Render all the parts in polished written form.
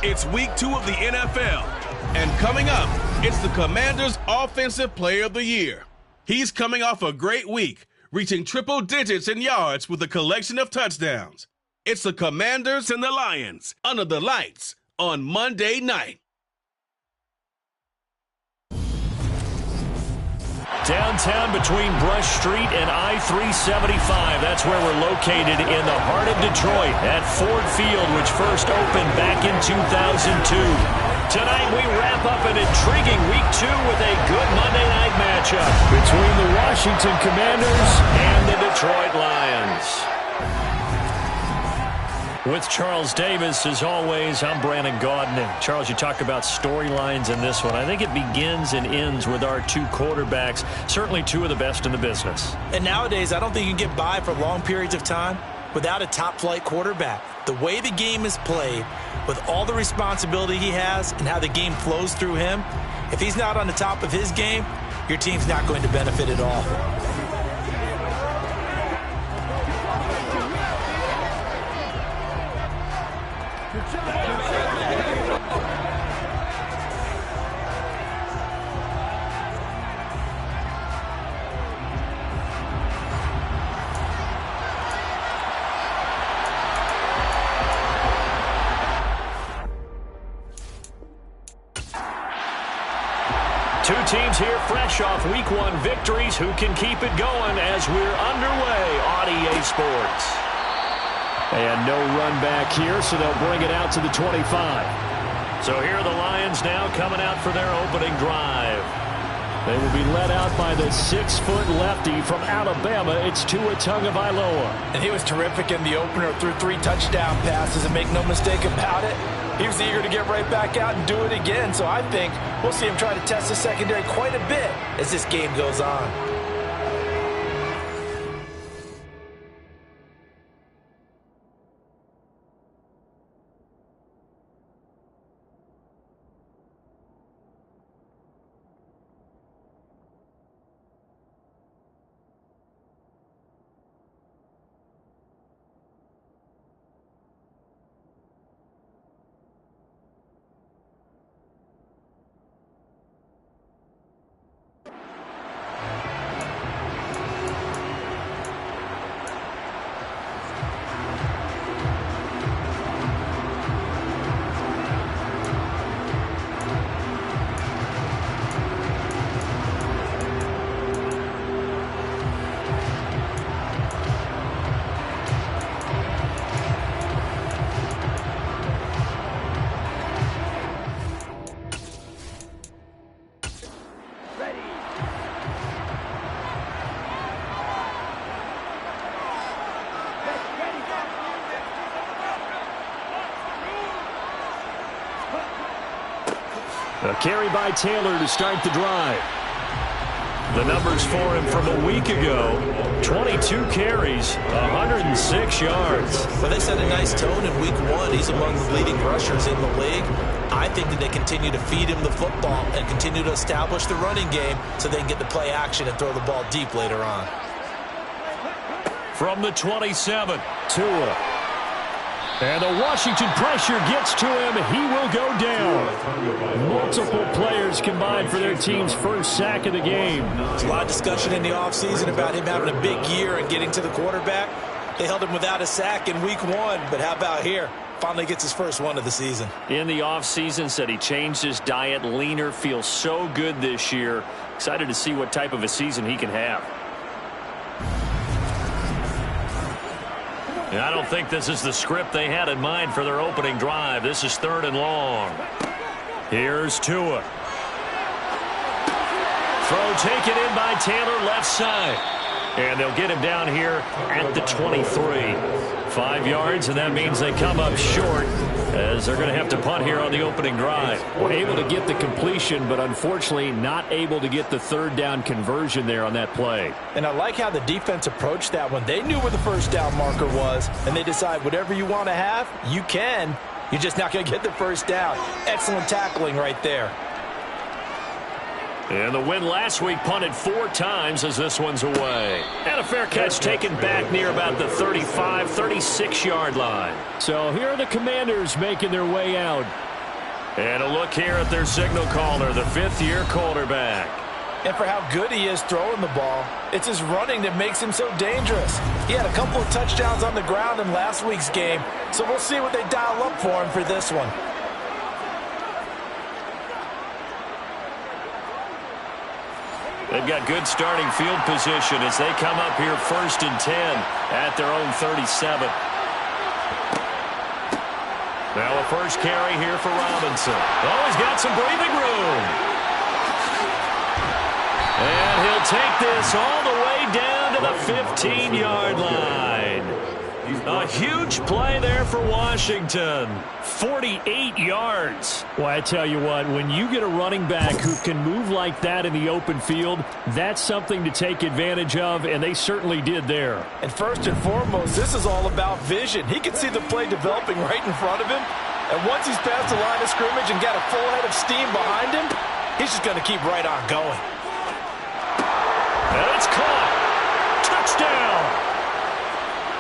It's week 2 of the NFL. And coming up, it's the Commanders' Offensive Player of the Year. He's coming off a great week, reaching triple digits in yards with a collection of touchdowns. It's the Commanders and the Lions under the lights on Monday night. Downtown between Brush Street and I-375. That's where we're located in the heart of Detroit at Ford Field, which first opened back in 2002. Tonight we wrap up an intriguing Week 2 with a good Monday night matchup between the Washington Commanders and the Detroit Lions. With Charles Davis, as always, I'm Brandon Gaudin. And Charles, you talk about storylines in this one. I think it begins and ends with our two quarterbacks, certainly two of the best in the business. And nowadays, I don't think you can get by for long periods of time without a top-flight quarterback. The way the game is played, with all the responsibility he has and how the game flows through him, if he's not on the top of his game, your team's not going to benefit at all. Two teams here fresh off Week 1 victories. Who can keep it going as we're underway on EA Sports? And no run back here, so they'll bring it out to the 25. So here are the Lions now coming out for their opening drive. They will be led out by the 6-foot lefty from Alabama. It's Tua Tagovailoa. And he was terrific in the opener, threw 3 touchdown passes, and make no mistake about it, he was eager to get right back out and do it again. So I think we'll see him try to test the secondary quite a bit as this game goes on. A carry by Taylor to start the drive. The numbers for him from a week ago, 22 carries, 106 yards. Well, they set a nice tone in Week 1. He's among the leading rushers in the league. I think that they continue to feed him the football and continue to establish the running game so they can get the play action and throw the ball deep later on. From the 27, Tua. And the Washington pressure gets to him. He will go down. Multiple players combined for their team's first sack of the game. There's a lot of discussion in the offseason about him having a big year and getting to the quarterback. They held him without a sack in Week 1, but how about here? Finally gets his first one of the season. In the offseason, said he changed his diet, leaner, feels so good this year. Excited to see what type of a season he can have. I don't think this is the script they had in mind for their opening drive. This is 3rd and long. Here's Tua. Throw taken in by Taylor, left side. And they'll get him down here at the 23. 5 yards, and that means they come up short as they're going to have to punt here on the opening drive. Well, able to get the completion, but unfortunately not able to get the 3rd down conversion there on that play. And I like how the defense approached that one. They knew where the first down marker was, and they decide whatever you want to have, you can. You're just not going to get the first down. Excellent tackling right there. And the win last week punted 4 times as this one's away. And a fair catch taken back near about the 35, 36-yard line. So here are the Commanders making their way out. And a look here at their signal caller, the fifth-year quarterback. And for how good he is throwing the ball, it's his running that makes him so dangerous. He had a couple of touchdowns on the ground in last week's game, so we'll see what they dial up for him for this one. They've got good starting field position as they come up here 1st and 10 at their own 37. Now a first carry here for Robinson. Oh, he's got some breathing room. And he'll take this all the way down to the 15-yard line. A huge play there for Washington. 48 yards. Well, I tell you what, when you get a running back who can move like that in the open field, that's something to take advantage of, and they certainly did there. And first and foremost, this is all about vision. He can see the play developing right in front of him, and once he's past the line of scrimmage and got a full head of steam behind him, he's just going to keep right on going. And it's caught. Touchdown.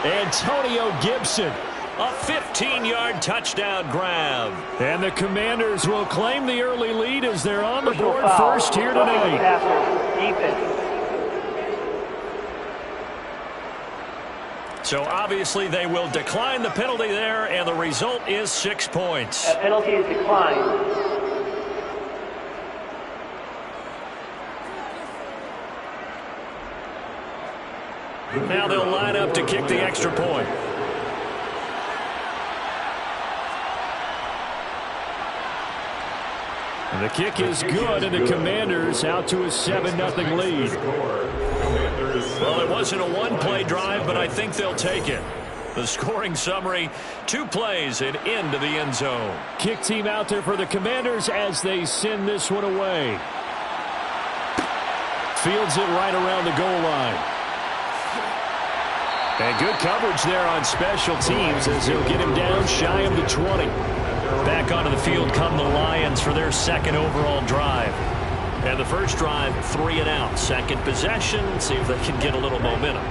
Antonio Gibson. A 15-yard touchdown grab. And the Commanders will claim the early lead as they're on the board first here tonight. So obviously they will decline the penalty there, and the result is 6 points. That penalty is declined. Now they'll line up to kick the extra point. And the kick is good, and the Commanders out to a 7-0 lead. Well, it wasn't a one-play drive, but I think they'll take it. The scoring summary, 2 plays and into the end zone. Kick team out there for the Commanders as they send this one away. Fields it right around the goal line. And good coverage there on special teams as they'll get him down shy of the 20. Back onto the field come the Lions for their second overall drive. And the first drive, 3 and out. Second possession, see if they can get a little momentum.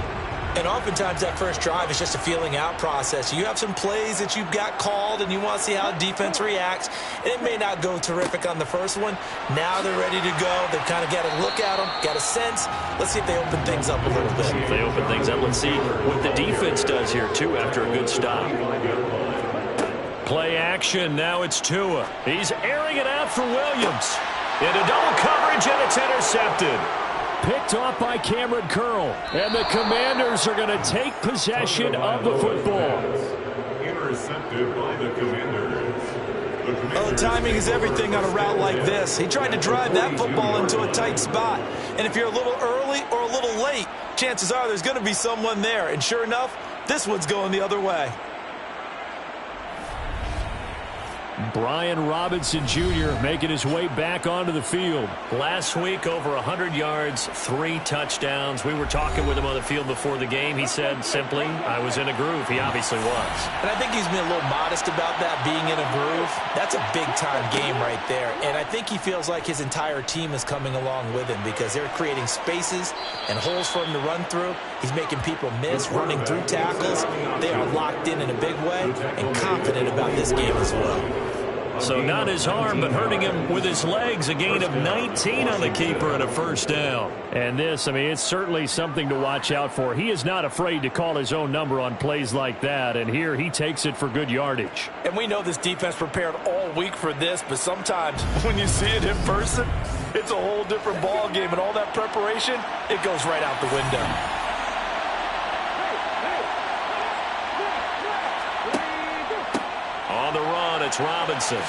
And oftentimes that first drive is just a feeling out process. You have some plays that you've got called and you want to see how defense reacts. And it may not go terrific on the first one. Now they're ready to go. They've kind of got to look at them, got a sense. Let's see if they open things up a little bit. If they open things up, let's see what the defense does here, too, after a good stop. Play action. Now it's Tua. He's airing it out for Williams. Into double coverage, and it's intercepted. Picked off by Cameron Curl. And the Commanders are going to take possession of the football. Intercepted by the Commanders. Well, the timing is everything on a route like this. He tried to drive that football into a tight spot. And if you're a little early or a little late, chances are there's going to be someone there. And sure enough, this one's going the other way. Brian Robinson Jr. making his way back onto the field. Last week, over 100 yards, 3 touchdowns. We were talking with him on the field before the game. He said simply, I was in a groove. He obviously was. And I think he's been a little modest about that, being in a groove. That's a big-time game right there. And I think he feels like his entire team is coming along with him because they're creating spaces and holes for him to run through. He's making people miss, running through tackles. They are locked in a big way and confident about this game as well. So not his arm, but hurting him with his legs. A gain of 19 on the keeper and a first down. And this, I mean, it's certainly something to watch out for. He is not afraid to call his own number on plays like that. And here he takes it for good yardage. And we know this defense prepared all week for this, but sometimes when you see it in person, it's a whole different ball game. And all that preparation, it goes right out the window. On the run, it's Robinson.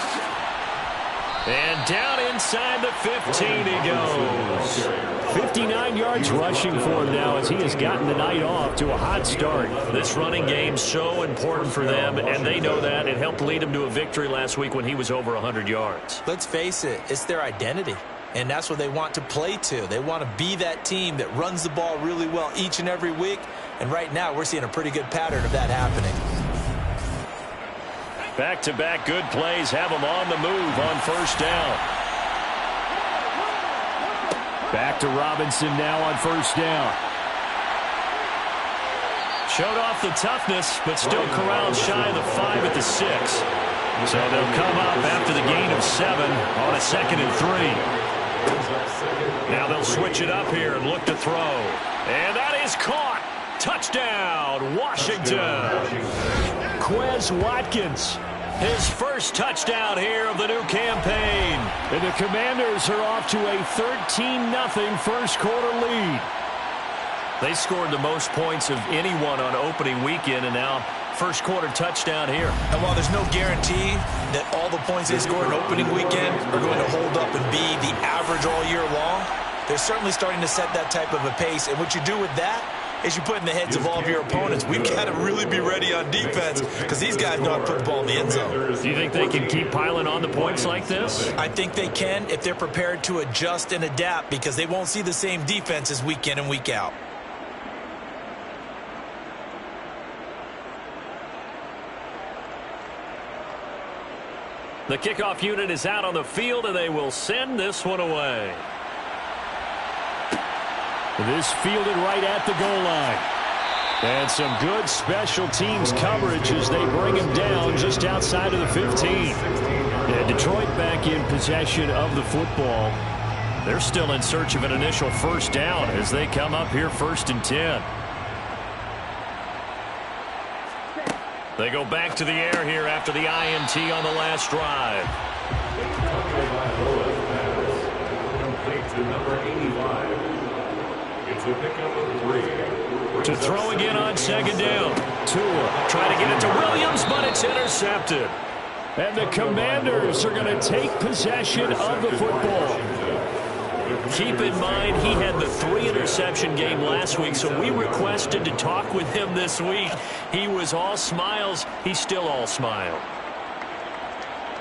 And down inside the 15 he goes. 59 yards rushing for him now as he has gotten the night off to a hot start. This running game so important for them, and they know that. It helped lead them to a victory last week when he was over 100 yards. Let's face it, it's their identity. And that's what they want to play to. They want to be that team that runs the ball really well each and every week. And right now we're seeing a pretty good pattern of that happening. Back-to-back good plays have them on the move on first down. Back to Robinson now on first down. Showed off the toughness, but still corralled shy of the 5 at the 6. So they'll come up after the gain of 7 on a 2nd and 3. Now they'll switch it up here and look to throw. And that is caught. Touchdown, Washington. Quez Watkins, his first touchdown here of the new campaign. And the Commanders are off to a 13-0 first quarter lead. They scored the most points of anyone on opening weekend, and now first quarter touchdown here. And while there's no guarantee that all the points they scored in opening weekend are going to hold up and be the average all year long, they're certainly starting to set that type of a pace. And what you do with that is you put in the heads of all of your opponents, we've got to really be ready on defense because these guys know how to put the ball in the end zone. Do you think they can keep piling on the points like this? I think they can if they're prepared to adjust and adapt, because they won't see the same defenses week in and week out. The kickoff unit is out on the field, and they will send this one away. This fielded right at the goal line. And some good special teams coverage as they bring him down just outside of the 15. And Detroit back in possession of the football. They're still in search of an initial first down as they come up here 1st and 10. They go back to the air here after the INT on the last drive. Complete to number 85. It's a pickup of 3. To throw again on 2nd down. Tua trying to get it to Williams, but it's intercepted. And the Commanders are going to take possession of the football. Keep in mind, he had the 3-interception game last week, so we requested to talk with him this week. He was all smiles. He's still all smile.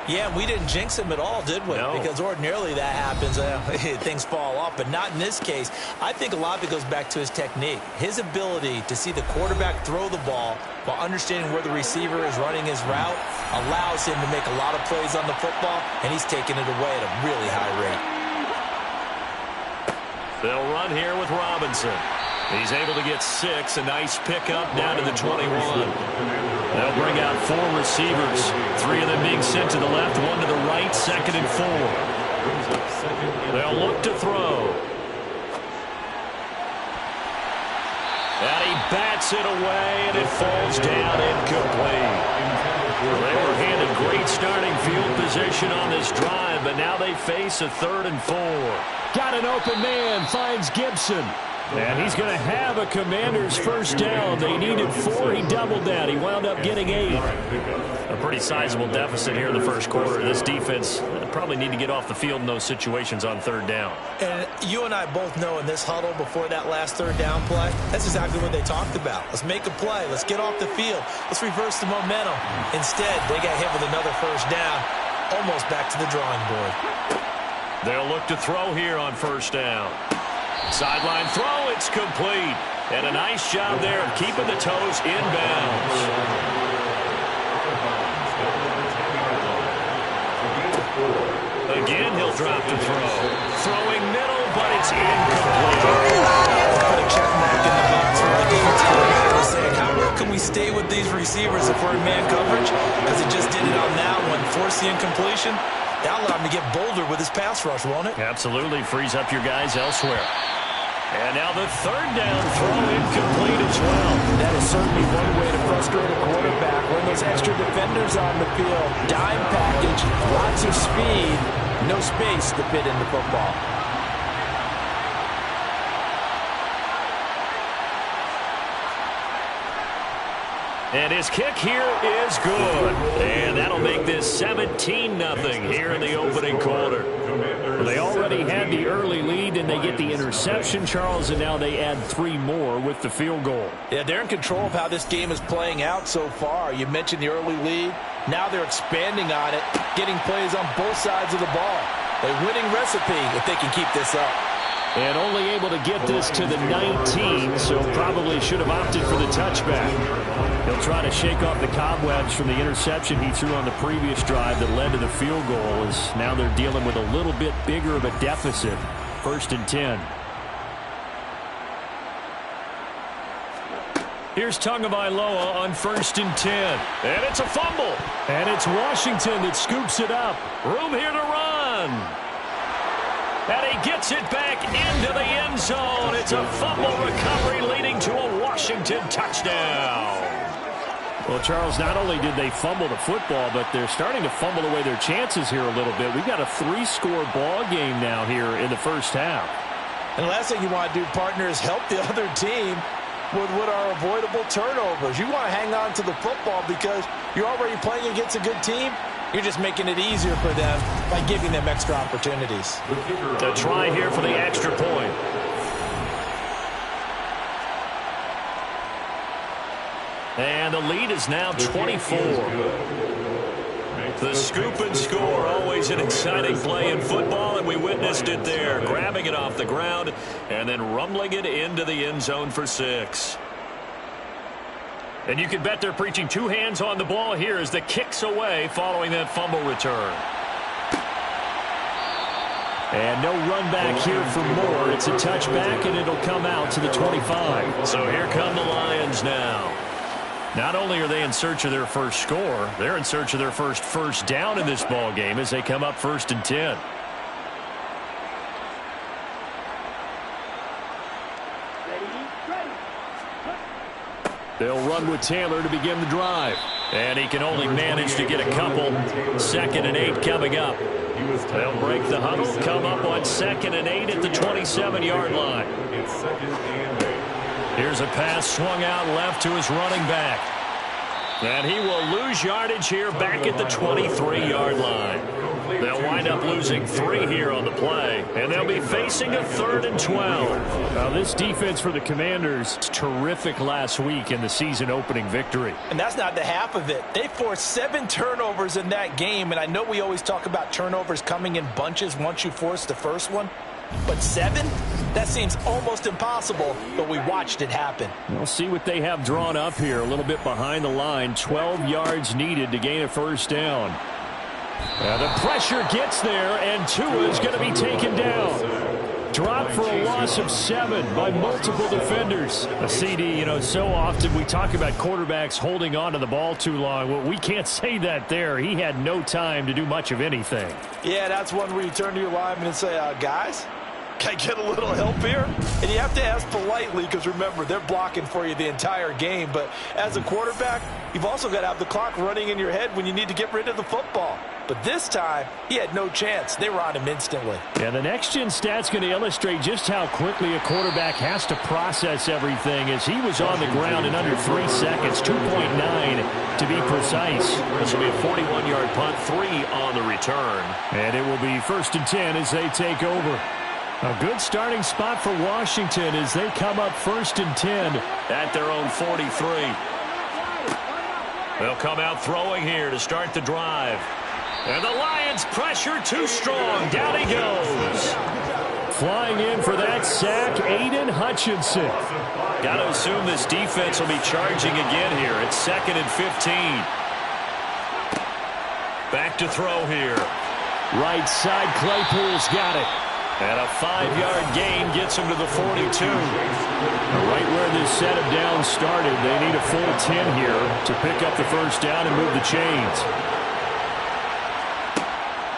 Yeah, we didn't jinx him at all, did we? No. Because ordinarily that happens. Things fall off, but not in this case. I think a lot of it goes back to his technique. His ability to see the quarterback throw the ball while understanding where the receiver is running his route allows him to make a lot of plays on the football, and he's taking it away at a really high rate. They'll run here with Robinson. He's able to get 6. A nice pickup down to the 21. They'll bring out 4 receivers. 3 of them being sent to the left, 1 to the right, 2nd and 4. They'll look to throw. And he bats it away, and it falls down incomplete. They were handed great starting field position on this drive, but now they face a 3rd and 4. Got an open man, finds Gibson. And he's going to have a Commanders first down. They needed 4. He doubled that. He wound up getting 8. A pretty sizable deficit here in the first quarter. This defense probably need to get off the field in those situations on 3rd down. And you and I both know in this huddle before that last 3rd down play, that's exactly what they talked about. Let's make a play. Let's get off the field. Let's reverse the momentum. Instead, they got hit with another first down, almost back to the drawing board. They'll look to throw here on 1st down. Sideline throw, it's complete. And a nice job there of keeping the toes inbounds. Again, he'll drop to throw. Throwing middle, but it's incomplete. Put a check mark in the box for the defense. Saying, how well can we stay with these receivers if we're in man coverage? Because he just did it on that one. Force the incompletion. That'll allow him to get bolder with his pass rush, won't it? Absolutely. Frees up your guys elsewhere. And now the 3rd down throw incomplete as well. That is certainly one way to frustrate a quarterback. When those extra defenders on the field, dime package, lots of speed, no space to fit in the football. And his kick here is good. And that'll make this 17-0 here in the opening quarter. They already had the early lead, and they get the interception, Charles, and now they add 3 more with the field goal. Yeah, they're in control of how this game is playing out so far. You mentioned the early lead. Now they're expanding on it, getting plays on both sides of the ball. A winning recipe if they can keep this up. And only able to get this to the 19, so probably should have opted for the touchback. He'll try to shake off the cobwebs from the interception he threw on the previous drive that led to the field goal, as now they're dealing with a little bit bigger of a deficit. 1st and 10. Here's Tagovailoa on 1st and 10. And it's a fumble. And it's Washington that scoops it up. Room here to run. And he gets it back into the end zone. It's a fumble recovery leading to a Washington touchdown. Well, Charles, not only did they fumble the football, but they're starting to fumble away their chances here a little bit. We've got a 3-score ball game now here in the first half. And the last thing you want to do, partner, is help the other team with what are avoidable turnovers. You want to hang on to the football because you're already playing against a good team. You're just making it easier for them by giving them extra opportunities. The try here for the extra point. And the lead is now 24. The scoop and score, always an exciting play in football, and we witnessed it there, grabbing it off the ground and then rumbling it into the end zone for 6. And you can bet they're preaching 2 hands on the ball here as the kick's away following that fumble return. And no run back here for Moore. It's a touchback, and it'll come out to the 25. So here come the Lions now. Not only are they in search of their first score, they're in search of their first down in this ball game as they come up 1st and 10. They'll run with Taylor to begin the drive. And he can only manage to get a couple. 2nd and 8 coming up. They'll break the huddle, come up on 2nd and 8 at the 27-yard line. It's 2nd and 8. Here's a pass swung out left to his running back. And he will lose yardage here back at the 23-yard line. They'll wind up losing 3 here on the play. And they'll be facing a 3rd and 12. Now, this defense for the Commanders, terrific last week in the season-opening victory. And that's not the half of it. They forced 7 turnovers in that game. And I know we always talk about turnovers coming in bunches once you force the first one. But 7? That seems almost impossible, but we watched it happen. We'll see what they have drawn up here. A little bit behind the line. 12 yards needed to gain a first down. The pressure gets there, and Tua is going to be taken down. Dropped for a loss of 7 by multiple defenders. A CD, you know, so often we talk about quarterbacks holding on to the ball too long. Well, we can't say that there. He had no time to do much of anything. Yeah, that's one where you turn to your lineman and say, guys, can I get a little help here? And you have to ask politely because, remember, they're blocking for you the entire game. But as a quarterback, you've also got to have the clock running in your head when you need to get rid of the football. But this time, he had no chance. They were on him instantly. Yeah, the next-gen stat's going to illustrate just how quickly a quarterback has to process everything as he was on the ground in under 3 seconds, 2.9 to be precise. This will be a 41-yard punt, 3 on the return. And it will be 1st and 10 as they take over. A good starting spot for Washington as they come up 1st and 10 at their own 43. They'll come out throwing here to start the drive. And the Lions pressure too strong. Down he goes. Flying in for that sack, Aiden Hutchinson. Got to assume this defense will be charging again here. It's 2nd and 15. Back to throw here. Right side, Claypool's got it. And a 5-yard gain gets him to the 42. Right where this set of downs started, they need a full 10 here to pick up the first down and move the chains.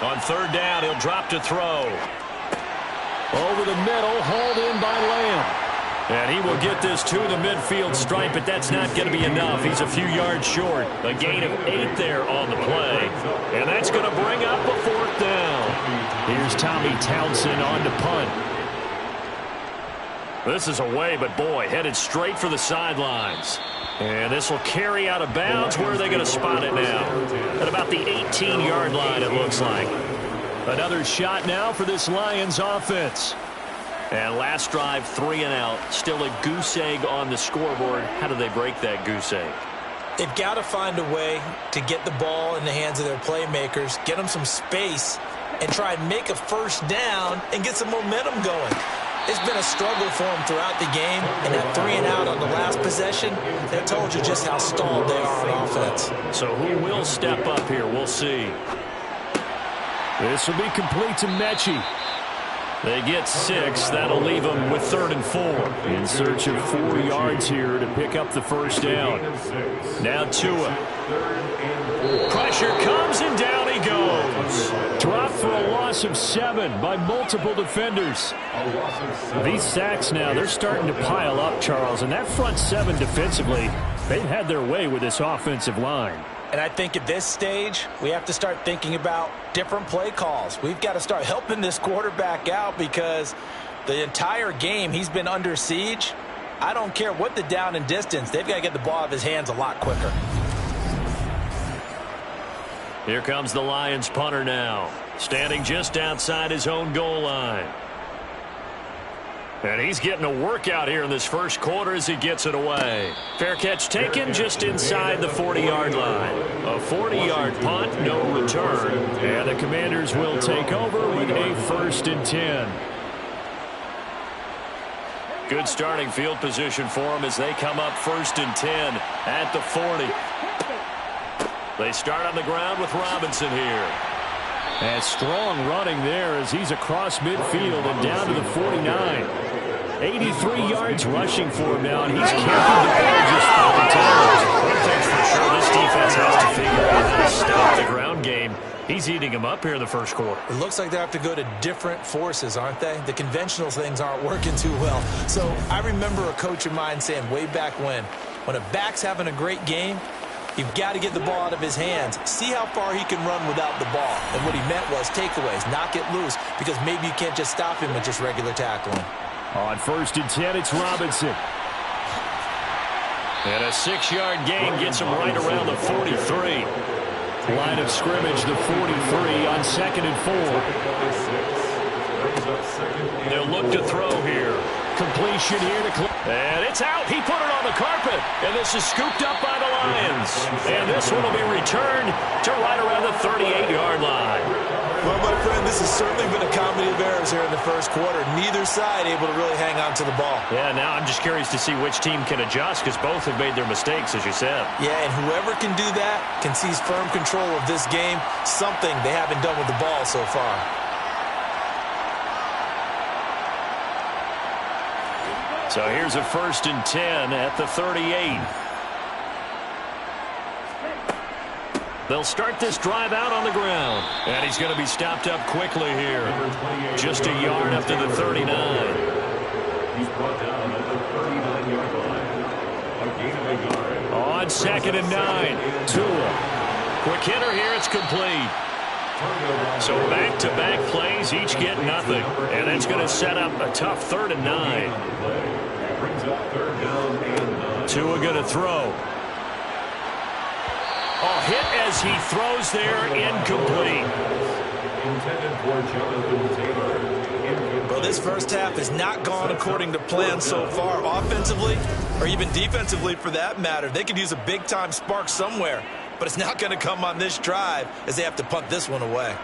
On 3rd down, he'll drop to throw. Over the middle, hauled in by Lamb. And he will get this to the midfield stripe, but that's not going to be enough. He's a few yards short. A gain of 8 there on the play. And that's going to bring up a 4th down. Here's Tommy Townsend on to punt. This is away, but boy, headed straight for the sidelines. And this will carry out of bounds. Where are they going to spot it now? At about the 18-yard line, it looks like. Another shot now for this Lions offense. And last drive, 3 and out. Still a goose egg on the scoreboard. How do they break that goose egg? They've got to find a way to get the ball in the hands of their playmakers, get them some space, and try and make a first down and get some momentum going. It's been a struggle for them throughout the game, and that 3 and out on the last possession, that told you just how stalled they are on offense. So who will step up here? We'll see. This will be complete to Mechie. They get 6. That'll leave them with 3rd and 4. In search of 4 yards here to pick up the first down. Now Tua. Pressure comes and down he goes. Dropped for a loss of 7 by multiple defenders. These sacks now, they're starting to pile up, Charles. And that front 7 defensively, they've had their way with this offensive line. And I think at this stage, we have to start thinking about different play calls. We've got to start helping this quarterback out because the entire game he's been under siege. I don't care what the down and distance. They've got to get the ball out of his hands a lot quicker. Here comes the Lions punter now, standing just outside his own goal line. And he's getting a workout here in this first quarter as he gets it away. Fair catch taken just inside the 40-yard line. A 40-yard punt, no return. And the Commanders will take over with a 1st and 10. Good starting field position for them as they come up 1st and 10 at the 40. They start on the ground with Robinson here. And strong running there as he's across midfield and down to the 49. 83 yards rushing for him now, and he's carrying the ball just 5 times. One thing's for sure, this defense has to figure out how to stop the ground game. He's eating him up here in the first quarter. It looks like they have to go to different forces, aren't they? The conventional things aren't working too well. So I remember a coach of mine saying way back when a back's having a great game, you've got to get the ball out of his hands. See how far he can run without the ball. And what he meant was takeaways, knock it loose, because maybe you can't just stop him with just regular tackling. On 1st and 10, it's Robinson. And a 6-yard gain gets him right around the 43. Line of scrimmage, the 43 on 2nd and 4. They'll look to throw here. Completion here to and it's out. He put it on the carpet. And this is scooped up by the Lions. And this one will be returned to right around the 38-yard line. Well, my friend, this has certainly been a comedy of errors here in the first quarter. Neither side able to really hang on to the ball. Yeah, now I'm just curious to see which team can adjust because both have made their mistakes, as you said. Yeah, and whoever can do that can seize firm control of this game, something they haven't done with the ball so far. So here's a 1st and 10 at the 38. They'll start this drive out on the ground. And he's going to be stopped up quickly here. Just a yard up to the 39. He's brought down at the 39-yard line. A gain of a yard. On 2nd and 9. Tua. Quick hitter here. It's complete. So back-to-back plays, each get nothing. And that's going to set up a tough 3rd and 9. Tua going to throw. Oh, hit as he throws there, incomplete. Intended for Jonathan Taylor. Well, this first half has not gone according to plan so far. Offensively, or even defensively for that matter, they could use a big-time spark somewhere. But it's not going to come on this drive as they have to punt this one away.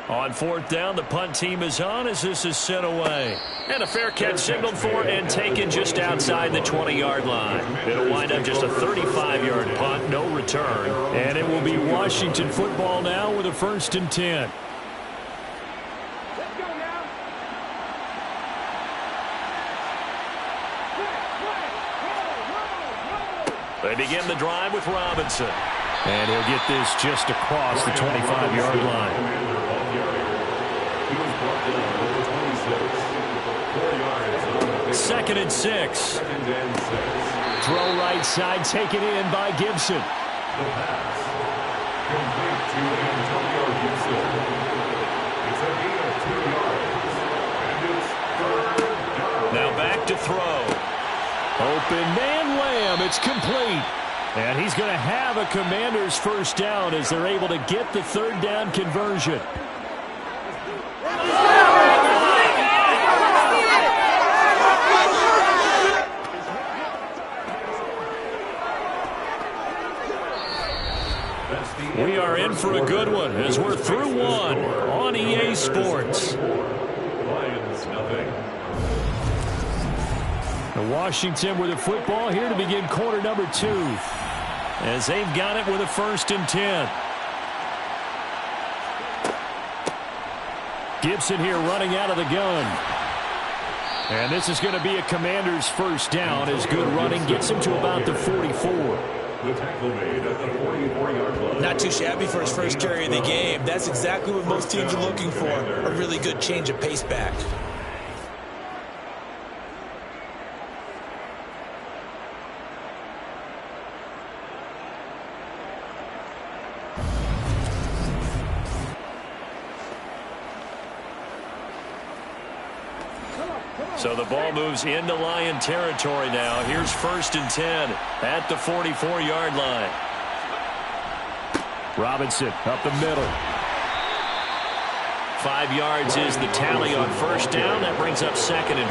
On 4th down, the punt team is on as this is sent away. And a fair catch signaled for and taken just outside the 20-yard line. It'll wind up just a 35-yard punt, no return. And it will be Washington football now with a 1st and 10. They begin the drive with Robinson. And he'll get this just across the 25-yard line. 2nd and 6. Throw right side, taken in by Gibson. The pass. Complete to Antonio Gibson. It's a gain of 2 yards. And it's 3rd down. Now back to throw. Open man Lamb. It's complete. And he's going to have a Commander's first down as they're able to get the 3rd down conversion. We are in for a good one as we're through one on EA Sports. Lions nothing. Washington with the football here to begin quarter number 2 as they've got it with a 1st and 10. Gibson here running out of the gun. And this is going to be a Commanders first down as good running gets him to about the 44. The tackle made at the 44-yard line. Not too shabby for his first carry of the game. That's exactly what most teams are looking for, a really good change of pace back. So the ball moves into Lion territory now. Here's 1st and 10 at the 44-yard line. Robinson up the middle. 5 yards is the tally on first down. That brings up 2nd and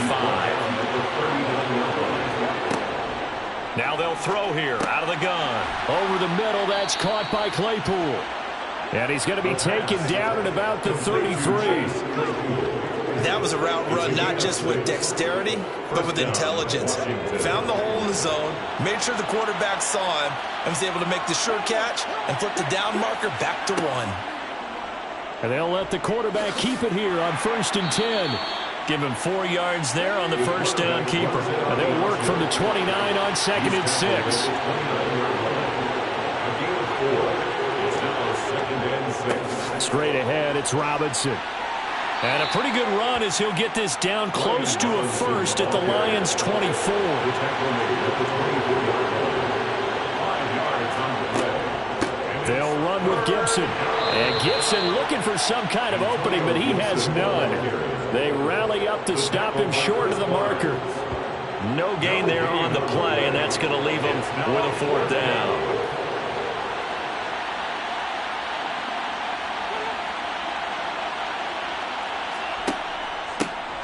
5. Now they'll throw here out of the gun. Over the middle, that's caught by Claypool. And he's going to be taken down at about the 33. That was a route run not just with dexterity, but with intelligence. Found the hole in the zone, made sure the quarterback saw him, and was able to make the sure catch and flip the down marker back to 1. And they'll let the quarterback keep it here on 1st and 10. Give him 4 yards there on the first down keeper. And they'll work from the 29 on 2nd and 6. Straight ahead, it's Robinson. And a pretty good run as he'll get this down close to a first at the Lions' 24. They'll run with Gibson. And Gibson looking for some kind of opening, but he has none. They rally up to stop him short of the marker. No gain there on the play, and that's going to leave him with a 4th down.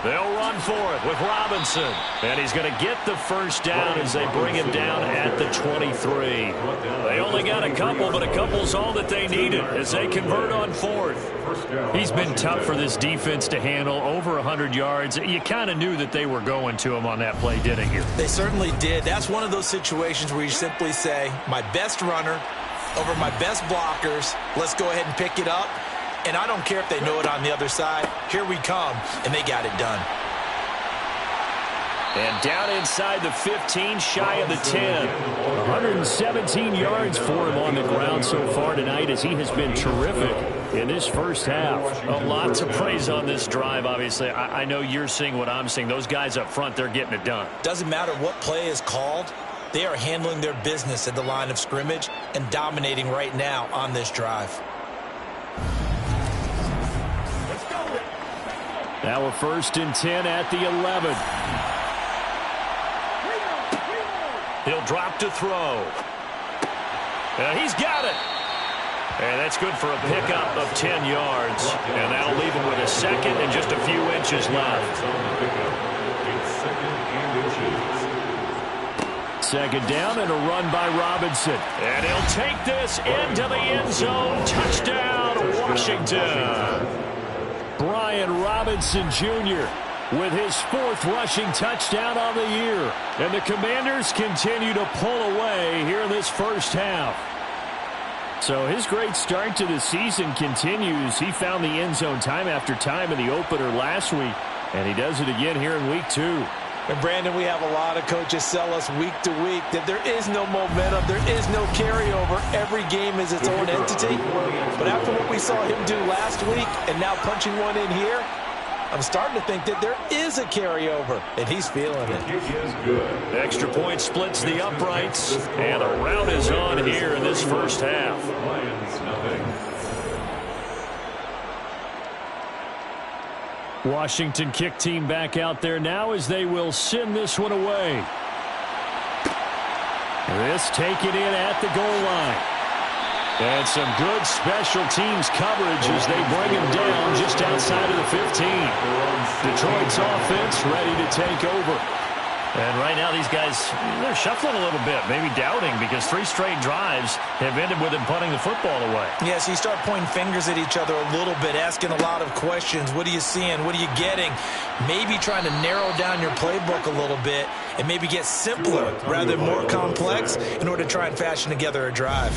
They'll run for it with Robinson. And he's going to get the first down as they bring him down at the 23. They only got a couple, but a couple's all that they needed as they convert on 4th. He's been tough for this defense to handle, over 100 yards. You kind of knew that they were going to him on that play, didn't you? They certainly did. That's one of those situations where you simply say, my best runner over my best blockers. Let's go ahead and pick it up. And I don't care if they know it on the other side. Here we come, and they got it done. And down inside the 15, shy of the 10. 117 yards for him on the ground so far tonight as he has been terrific in this first half. A lot to praise on this drive, obviously. I know you're seeing what I'm seeing. Those guys up front, they're getting it done. Doesn't matter what play is called. They are handling their business at the line of scrimmage and dominating right now on this drive. Now a 1st and 10 at the 11. He'll drop to throw. And he's got it. And that's good for a pickup of 10 yards. And that'll leave him with a 2nd and just a few inches left. 2nd down and a run by Robinson. And he'll take this into the end zone. Touchdown, Washington. Brian Robinson Jr. with his 4th rushing touchdown on the year. And the Commanders continue to pull away here in this first half. So his great start to the season continues. He found the end zone time after time in the opener last week, and he does it again here in week 2. And Brandon, we have a lot of coaches sell us week to week that there is no momentum, there is no carryover. Every game is its own entity. But after what we saw him do last week and now punching one in here, I'm starting to think that there is a carryover, and he's feeling it. Extra point splits the uprights, and a rout is on here in this first half. Washington kick team back out there now as they will send this one away. This taken in at the goal line. And some good special teams coverage as they bring him down just outside of the 15. Detroit's offense ready to take over. And right now these guys, they're shuffling a little bit, maybe doubting, because 3 straight drives have ended with them punting the football away. Yes, you start pointing fingers at each other a little bit, asking a lot of questions. What are you seeing? What are you getting? Maybe trying to narrow down your playbook a little bit and maybe get simpler rather than more complex in order to try and fashion together a drive.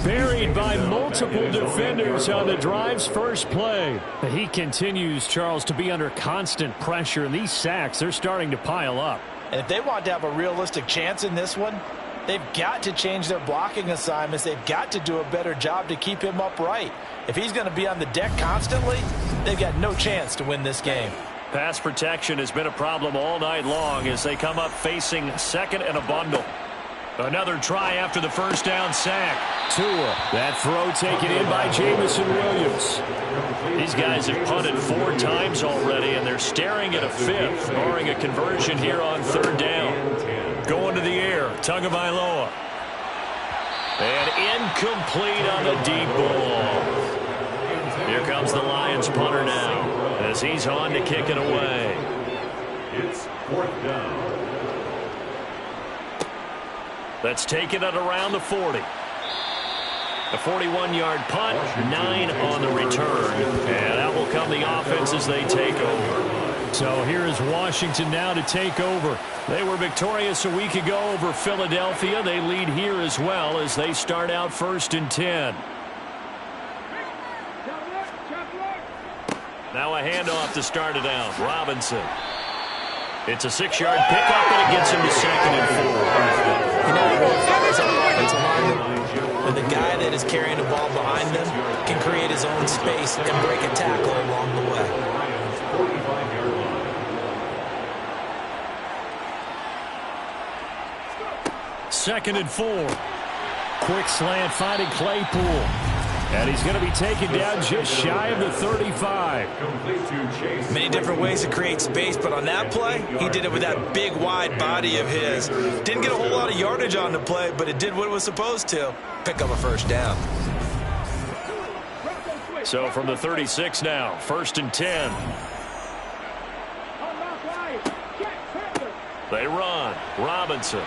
Buried by multiple defenders on the drive's first play. He continues, Charles, to be under constant pressure, and these sacks, they're starting to pile up. And if they want to have a realistic chance in this one, they've got to change their blocking assignments. They've got to do a better job to keep him upright. If he's going to be on the deck constantly, they've got no chance to win this game. Pass protection has been a problem all night long as they come up facing second and a bundle. Another try after the first down sack. Tua. That throw taken in by Jameson Williams. These guys have punted 4 times already, and they're staring at a 5th, barring a conversion here on 3rd down. Going to the air, Tagovailoa. And incomplete on the deep ball. Here comes the Lions punter now as he's on to kick it away. It's 4th down. Let's take it at around the 40. A 41-yard punt, 9 on the return. And that will come the offense as they take over. So here is Washington now to take over. They were victorious a week ago over Philadelphia. They lead here as well as they start out 1st and 10. Now a handoff to start it out. Robinson. It's a 6-yard pickup, and it gets him to 2nd and 4. You know, it really fires up offensive lineman when the guy that is carrying the ball behind them can create his own space and break a tackle along the way. 45-yard line. 2nd and 4. Quick slant finding Claypool. And he's going to be taken down just shy of the 35. Many different ways to create space, but on that play, he did it with that big, wide body of his. Didn't get a whole lot of yardage on the play, but it did what it was supposed to. Pick up a 1st down. So from the 36 now, 1st and 10. They run. Robinson.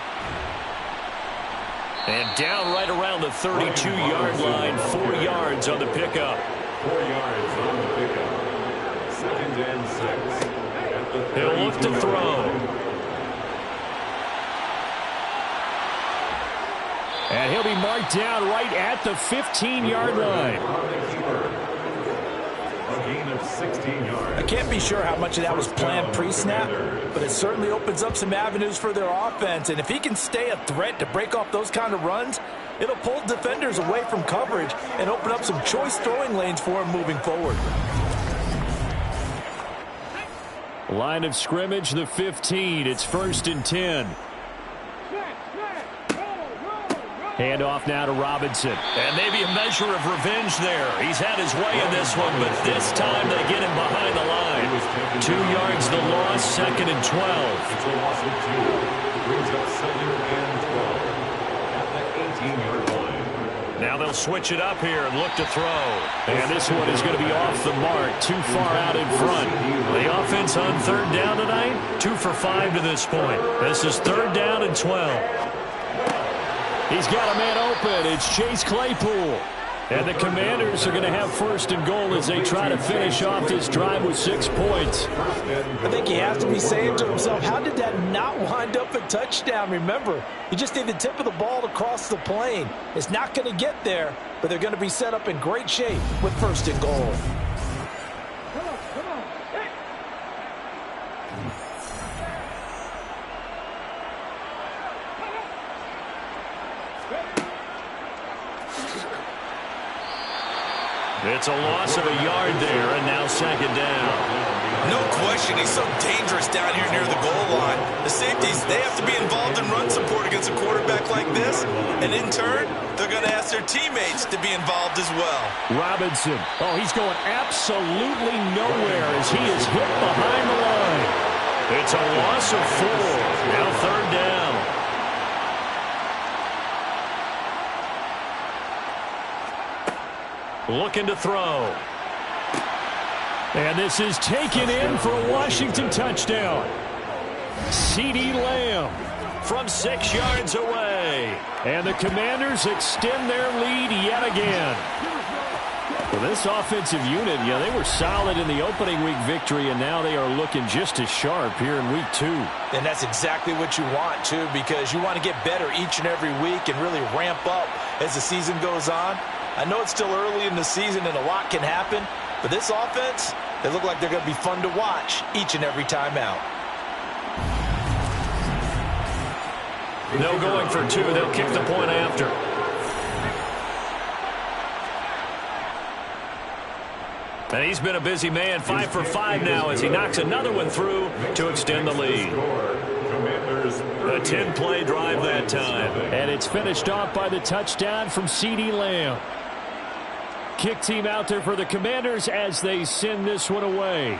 And down right around the 32-yard line, 4 yards on the pickup. 4 yards on the pickup. 2nd and 6. He'll look to throw. And he'll be marked down right at the 15-yard line. A gain of 16 yards. I can't be sure how much of that was planned pre-snap, but it certainly opens up some avenues for their offense. And if he can stay a threat to break off those kind of runs, it'll pull defenders away from coverage and open up some choice throwing lanes for him moving forward. Line of scrimmage, the 15. It's 1st and 10. Handoff now to Robinson. And maybe a measure of revenge there. He's had his way in this one, but this time they get him behind the line. 2 yards the loss, 2nd and 12. It's a loss of 2. Brings up 2nd and 12 at the 18-yard line. Now they'll switch it up here and look to throw. And this one is going to be off the mark, too far out in front. The offense on 3rd down tonight, 2 for 5 to this point. This is 3rd down and 12. He's got a man open. It's Chase Claypool. And the Commanders are going to have 1st and goal as they try to finish off this drive with 6 points. I think he has to be saying to himself, how did that not wind up a touchdown? Remember, you just need the tip of the ball to cross the plane. It's not going to get there, but they're going to be set up in great shape with 1st and goal. It's a loss of a yard there, and now 2nd down. No question, he's so dangerous down here near the goal line. The safeties, they have to be involved in run support against a quarterback like this. And in turn, they're going to ask their teammates to be involved as well. Robinson. Oh, he's going absolutely nowhere as he is hit behind the line. It's a loss of 4. Now 3rd down. Looking to throw. And this is taken in for a Washington touchdown. CeeDee Lamb from 6 yards away. And the Commanders extend their lead yet again. Well, this offensive unit, yeah, they were solid in the opening week victory, and now they are looking just as sharp here in week 2. And that's exactly what you want, too, because you want to get better each and every week and really ramp up as the season goes on. I know it's still early in the season and a lot can happen, but this offense, they look like they're going to be fun to watch each and every time out. No going for two. They'll kick the point after. And he's been a busy man, 5 for 5 now as he knocks another one through to extend the lead. A 10-play drive that time. And it's finished off by the touchdown from CeeDee Lamb. Kick team out there for the Commanders as they send this one away.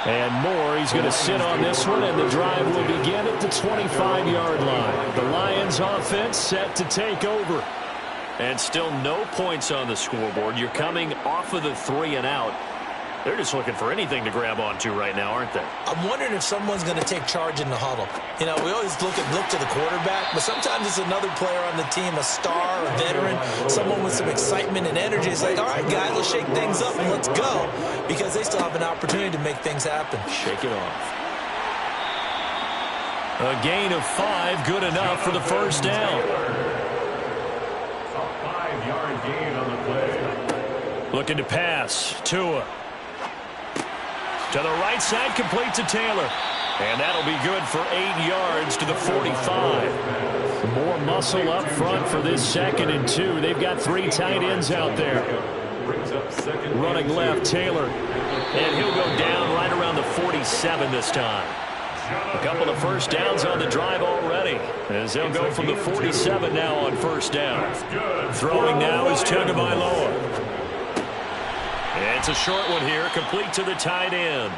And Moore, he's going to sit on this one, and the drive will begin at the 25-yard line. The Lions offense set to take over. And still no points on the scoreboard. You're coming off of the 3 and out. They're just looking for anything to grab onto right now, aren't they? I'm wondering if someone's going to take charge in the huddle. You know, we always look to the quarterback, but sometimes it's another player on the team, a star, a veteran, someone with some excitement and energy. It's like, all right, guys, let's shake things up and let's go, because they still have an opportunity to make things happen. Shake it off. A gain of 5, good enough for the first down. A 5-yard gain on the play. Looking to pass. Tua. To the right side, complete to Taylor. And that'll be good for 8 yards to the 45. More muscle up front for this 2nd and 2. They've got 3 tight ends out there. Running left, Taylor. And he'll go down right around the 47 this time. A couple of first downs on the drive already, as they'll go from the 47 now on first down. Throwing now is Tagovailoa. It's a short one here, complete to the tight end.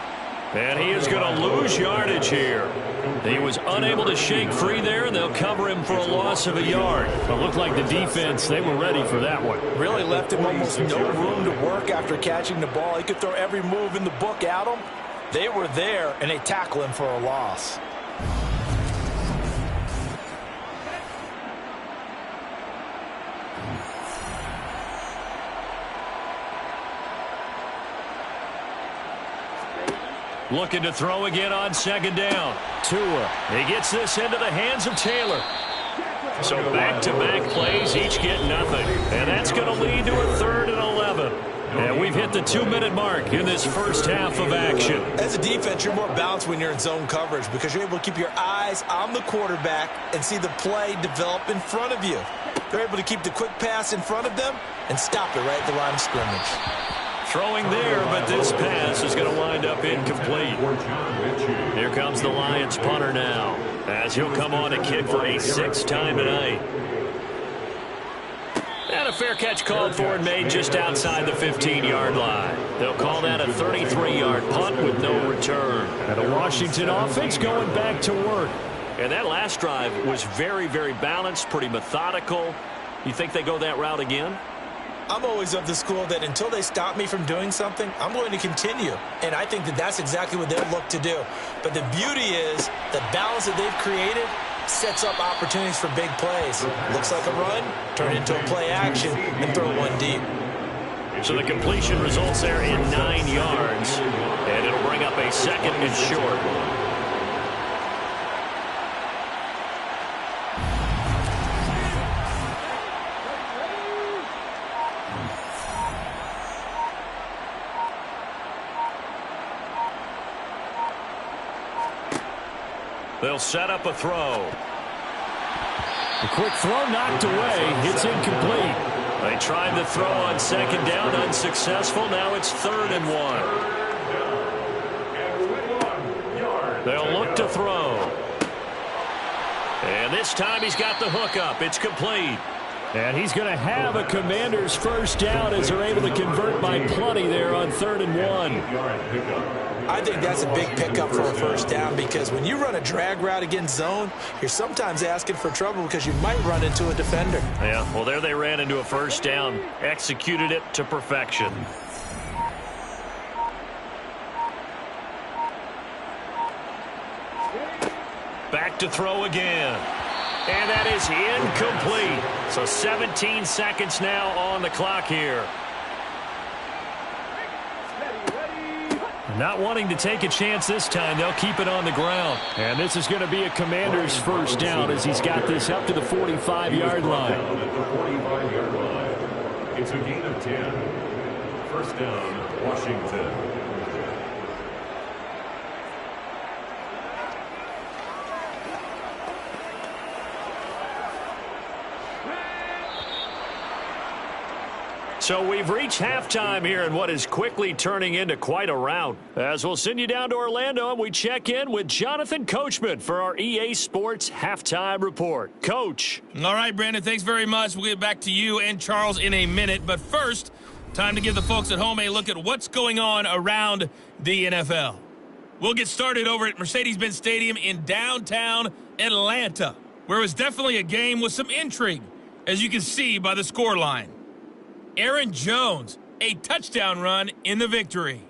And he is going to lose yardage here. He was unable to shake free there, and they'll cover him for a loss of a yard. But looked like the defense, they were ready for that one. Really left him almost no room to work after catching the ball. He could throw every move in the book at him. They were there, and they tackle him for a loss. Looking to throw again on 2nd down. Tua. He gets this into the hands of Taylor. So back-to-back plays, each get nothing. And that's going to lead to a 3rd and 11. And we've hit the 2-minute mark in this first half of action. As a defense, you're more balanced when you're in zone coverage because you're able to keep your eyes on the quarterback and see the play develop in front of you. They're able to keep the quick pass in front of them and stop it right at the line of scrimmage. Throwing there, but this pass is going to wind up incomplete. Here comes the Lions punter now, as he'll come on to kick for a 6th time tonight. And a fair catch called for and made just outside the 15-yard line. They'll call that a 33-yard punt with no return. And the Washington offense going back to work. And that last drive was very, very balanced, pretty methodical. You think they go that route again? I'm always of the school that until they stop me from doing something, I'm going to continue. And I think that that's exactly what they'll look to do. But the beauty is the balance that they've created sets up opportunities for big plays. Looks like a run, turn into a play action, and throw one deep. So the completion results there in 9 yards. And it'll bring up a 2nd and short. They'll set up a throw. The quick throw knocked away. It's incomplete. They tried the throw on 2nd down, unsuccessful. Now it's 3rd and 1. They'll look to throw. And this time he's got the hook up. It's complete. And he's going to have a Commander's first down as they're able to convert by plenty there on 3rd and 1. I think that's a big pickup for a first down because when you run a drag route against zone, you're sometimes asking for trouble because you might run into a defender. Yeah, well, there they ran into a first down, executed it to perfection. Back to throw again. And that is incomplete. So 17 seconds now on the clock here. Not wanting to take a chance this time. They'll keep it on the ground. And this is going to be a Commander's first down as he's got this up to the 45-yard line. At the 45-yard line. It's a gain of 10. First down, Washington. So we've reached halftime here in what is quickly turning into quite a round. As we'll send you down to Orlando and we check in with Jonathan Coachman for our EA Sports Halftime Report. Coach. All right, Brandon, thanks very much. We'll get back to you and Charles in a minute. But first, time to give the folks at home a look at what's going on around the NFL. We'll get started over at Mercedes-Benz Stadium in downtown Atlanta, where it was definitely a game with some intrigue, as you can see by the scoreline. Aaron Jones, a touchdown run in the victory.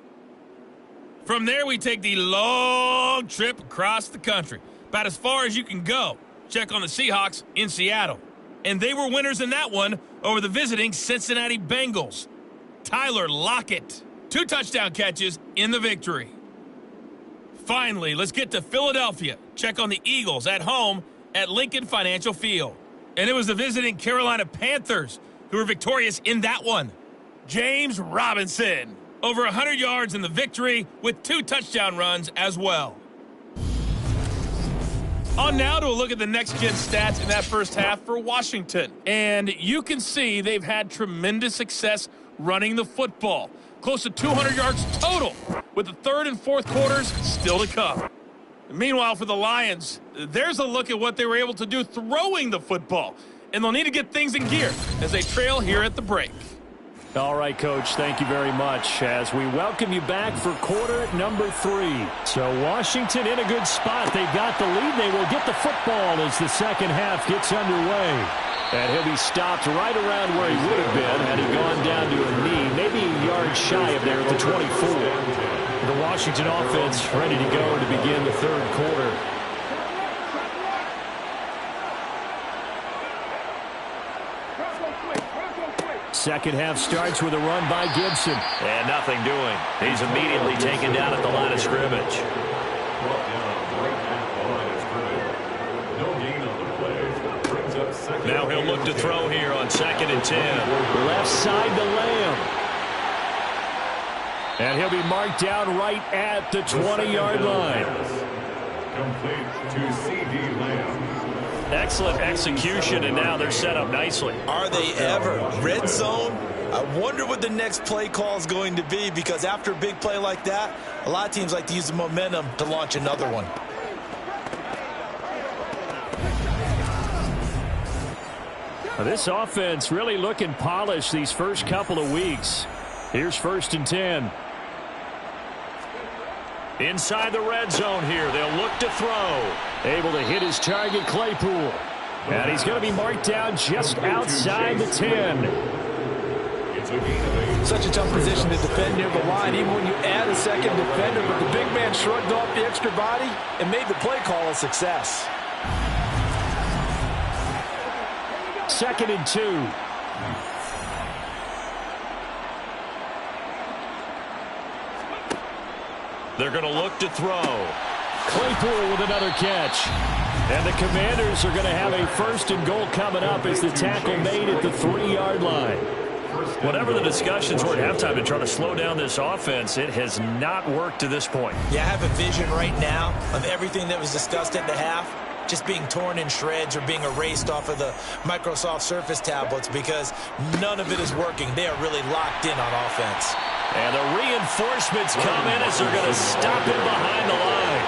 From there, we take the long trip across the country, about as far as you can go. Check on the Seahawks in Seattle. And they were winners in that one over the visiting Cincinnati Bengals. Tyler Lockett, 2 touchdown catches in the victory. Finally, let's get to Philadelphia. Check on the Eagles at home at Lincoln Financial Field. And it was the visiting Carolina Panthers who were victorious in that one. James Robinson, over 100 yards in the victory with 2 touchdown runs as well. On now to a look at the next-gen stats in that first half for Washington. And you can see they've had tremendous success running the football. Close to 200 yards total, with the third and fourth quarters still to come. Meanwhile, for the Lions, there's a look at what they were able to do throwing the football. And they'll need to get things in gear as they trail here at the break. All right, Coach, thank you very much as we welcome you back for quarter number 3. So Washington in a good spot. They've got the lead. They will get the football as the second half gets underway. And he'll be stopped right around where he would have been had he gone down to a knee, maybe a yard shy of there at the 24. The Washington offense ready to go to begin the third quarter. Second half starts with a run by Gibson. And nothing doing. He's immediately taken down at the line of scrimmage. Now he'll look to throw here on 2nd and 10. Left side to Lamb. And he'll be marked down right at the 20-yard line. Complete to C.D. Lamb. Excellent execution, and now they're set up nicely. Are they ever? Red zone? I wonder what the next play call is going to be, because after a big play like that, a lot of teams like to use the momentum to launch another one. This offense really looking polished these first couple of weeks. Here's 1st and 10. Inside the red zone here, they'll look to throw. Able to hit his target, Claypool. And he's going to be marked down just outside the 10. Such a tough position to defend near the line, even when you add a second defender. But the big man shrugged off the extra body and made the play call a success. 2nd and 2. They're going to look to throw. Claypool with another catch. And the Commanders are going to have a 1st and goal coming up as the tackle made at the 3-yard line. Whatever the discussions were at halftime to try to slow down this offense, it has not worked to this point. Yeah, I have a vision right now of everything that was discussed at the half just being torn in shreds or being erased off of the Microsoft Surface tablets, because none of it is working. They are really locked in on offense. And the reinforcements come in as they're going to stop him behind the line.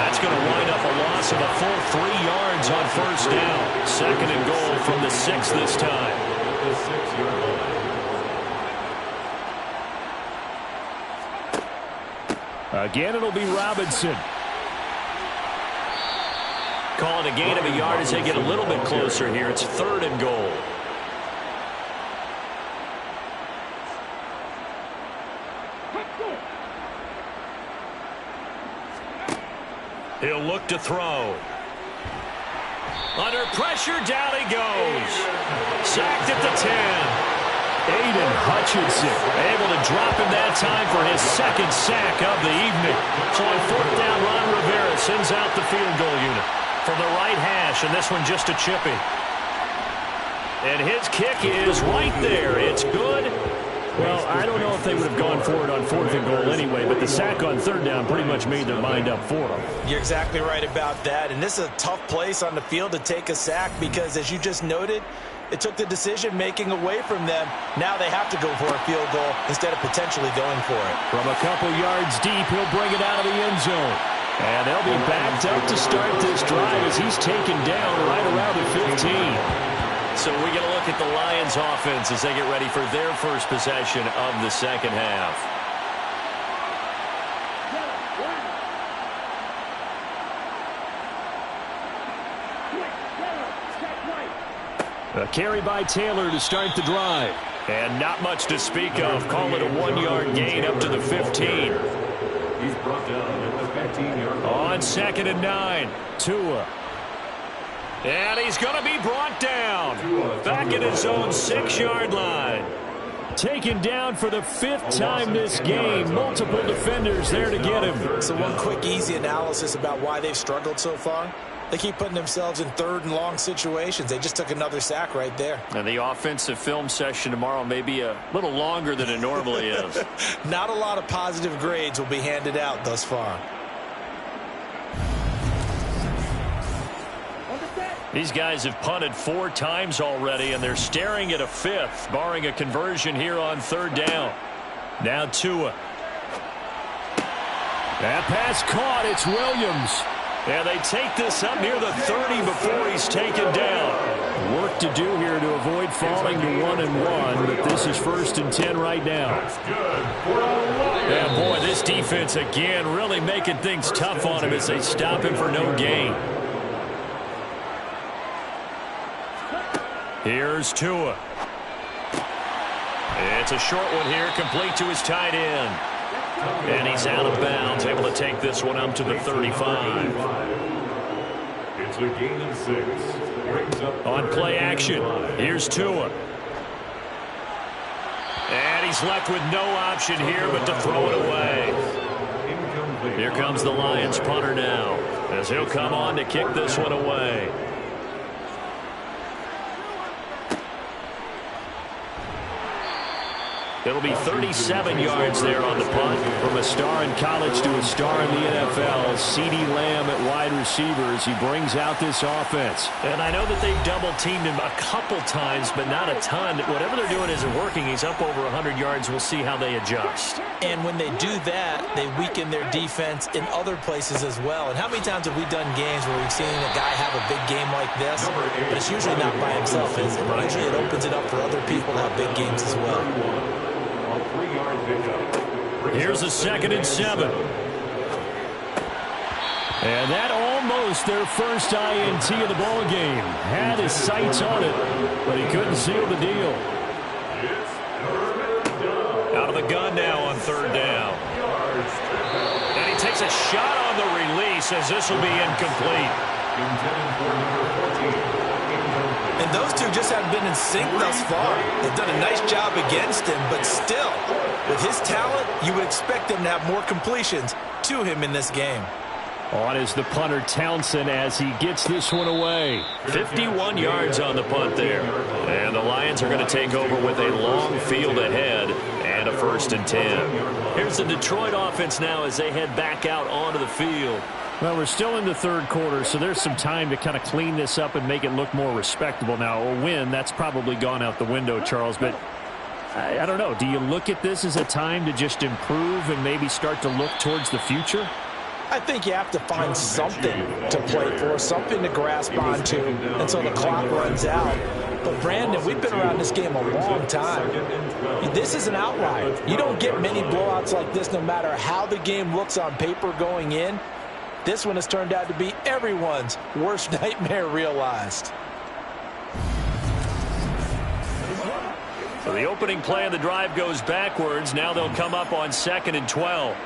That's going to wind up a loss of a full 3 yards on 1st down. 2nd and goal from the 6 this time. The 6-yard line. Again, it'll be Robinson. Calling a gain of a yard as they get a little bit closer here. It's 3rd and goal. He'll look to throw. Under pressure, down he goes. Sacked at the 10. Aiden Hutchinson able to drop him that time for his second sack of the evening. So on fourth down, Ron Rivera sends out the field goal unit from the right hash, and this one just a chippy. And his kick is right there. It's good. Well, I don't know if they would have gone for it on fourth and goal anyway, but the sack on third down pretty much made their mind up for them. You're exactly right about that. And this is a tough place on the field to take a sack because, as you just noted, it took the decision-making away from them. Now they have to go for a field goal instead of potentially going for it. From a couple yards deep, he'll bring it out of the end zone. And they'll be backed up to start this drive as he's taken down right around the 15. So we get a look at the Lions offense as they get ready for their first possession of the second half. A carry by Taylor to start the drive. And not much to speak of. Call it a 1-yard gain up to the 15. He's brought down at the 15-yard line. On 2nd and 9, Tua. And he's going to be brought down. Back at his own 6-yard line. Taken down for the 5th time this game. Multiple defenders there to get him. So one quick, easy analysis about why they've struggled so far. They keep putting themselves in third and long situations. They just took another sack right there. And the offensive film session tomorrow may be a little longer than it normally is. Not a lot of positive grades will be handed out thus far. These guys have punted 4 times already, and they're staring at a 5th, barring a conversion here on third down. Now Tua. That pass caught. It's Williams. And they take this up near the 30 before he's taken down. Work to do here to avoid falling to 1-1, but this is 1st and 10 right now. That's good. Yeah, boy, this defense again really making things tough on him as they stop him for no gain. Here's Tua. It's a short one here, complete to his tight end. And he's out of bounds, able to take this one up to the 35. It's a gain of 6. Brings up on play action, here's Tua. And he's left with no option here but to throw it away. Here comes the Lions punter now, as he'll come on to kick this one away. It'll be 37 yards there on the punt. From a star in college to a star in the NFL, CeeDee Lamb at wide receiver as he brings out this offense. And I know that they've double-teamed him a couple times, but not a ton. Whatever they're doing isn't working. He's up over 100 yards. We'll see how they adjust. And when they do that, they weaken their defense in other places as well. And how many times have we done games where we've seen a guy have a big game like this, but it's usually not by himself, is it? Usually it opens it up for other people to have big games as well. Here's a 2nd and 7. And that almost their first INT of the ball game. Had his sights on it, but he couldn't seal the deal. Out of the gun now on third down. And he takes a shot on the release as this will be incomplete. And those two just haven't been in sync thus far. They've done a nice job against him, but still, with his talent, you would expect them to have more completions to him in this game. On is the punter Townsend as he gets this one away. 51 yards on the punt there. And the Lions are going to take over with a long field ahead and a 1st and 10. Here's the Detroit offense now as they head back out onto the field. Well, we're still in the third quarter, so there's some time to kind of clean this up and make it look more respectable. Now, a win, that's probably gone out the window, Charles, but I don't know. Do you look at this as a time to just improve and maybe start to look towards the future? I think you have to find something to play for, something to grasp onto until the clock runs out. But, Brandon, we've been around this game a long time. This is an outlier. You don't get many blowouts like this no matter how the game looks on paper going in. This one has turned out to be everyone's worst nightmare realized. So the opening play of the drive goes backwards. Now they'll come up on 2nd and 12.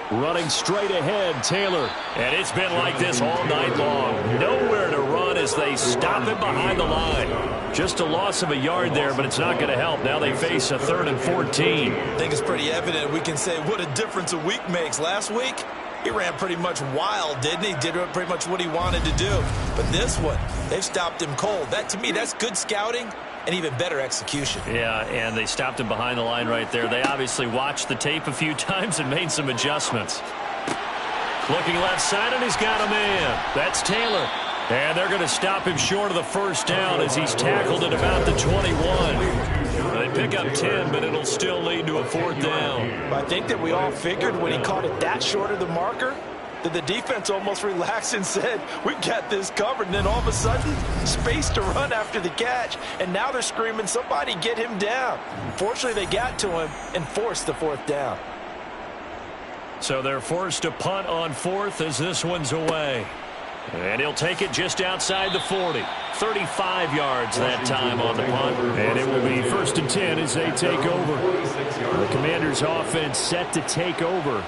Running straight ahead, Taylor. And it's been like this all night long. Nowhere to run run as they stop him behind the line. Just a loss of a yard there, but it's not going to help. Now they face a 3rd and 14. I think it's pretty evident. We can say what a difference a week makes. Last week, he ran pretty much wild, didn't he? Did pretty much what he wanted to do. But this one, they've stopped him cold. That, to me, that's good scouting and even better execution. Yeah, and they stopped him behind the line right there. They obviously watched the tape a few times and made some adjustments. Looking left side, and he's got a man. That's Taylor. And they're going to stop him short of the first down as he's tackled at about the 21. They pick up 10, but it'll still lead to a 4th down. I think that we all figured when he caught it that short of the marker that the defense almost relaxed and said, we got this covered. And then all of a sudden, space to run after the catch. And now they're screaming, somebody get him down. Fortunately, they got to him and forced the 4th down. So they're forced to punt on 4th as this one's away. And he'll take it just outside the 40. 35 yards that time on the punt. And it will be 1st and 10 as they take over. The Commanders' offense set to take over.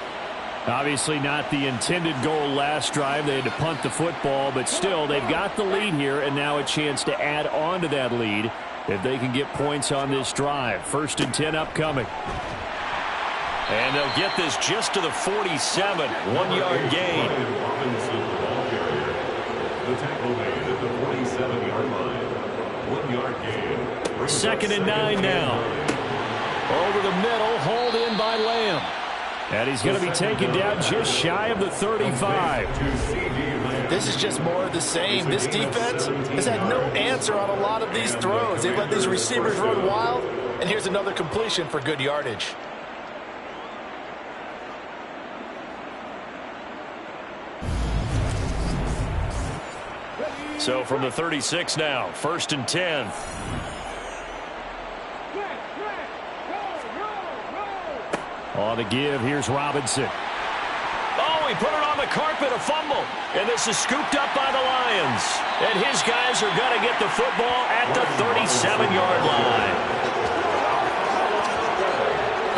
Obviously not the intended goal last drive. They had to punt the football, but still they've got the lead here and now a chance to add on to that lead if they can get points on this drive. 1st and 10 upcoming. And they'll get this just to the 47. 1-yard gain. The tackle made at the 47-yard line. 1-yard gain. 2nd and 9 now. Over the middle, hauled in by Lamb. And he's going to be taken down just shy of the 35. This is just more of the same. This defense has had no answer on a lot of these throws. They've let these receivers run wild, and here's another completion for good yardage. So from the 36 now, 1st and 10. On the give, here's Robinson. Oh, he put it on the carpet, a fumble. And this is scooped up by the Lions. And his guys are going to get the football at the 37-yard line.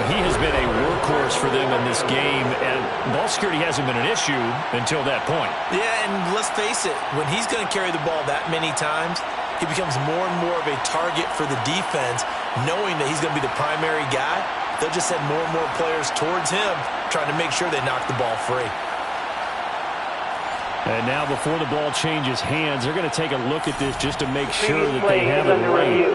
He has been a workhorse for them in this game, and ball security hasn't been an issue until that point. Yeah, and let's face it, when he's going to carry the ball that many times, he becomes more and more of a target for the defense, knowing that he's going to be the primary guy. They'll just send more and more players towards him, trying to make sure they knock the ball free. And now before the ball changes hands, they're going to take a look at this just to make sure that they have it right.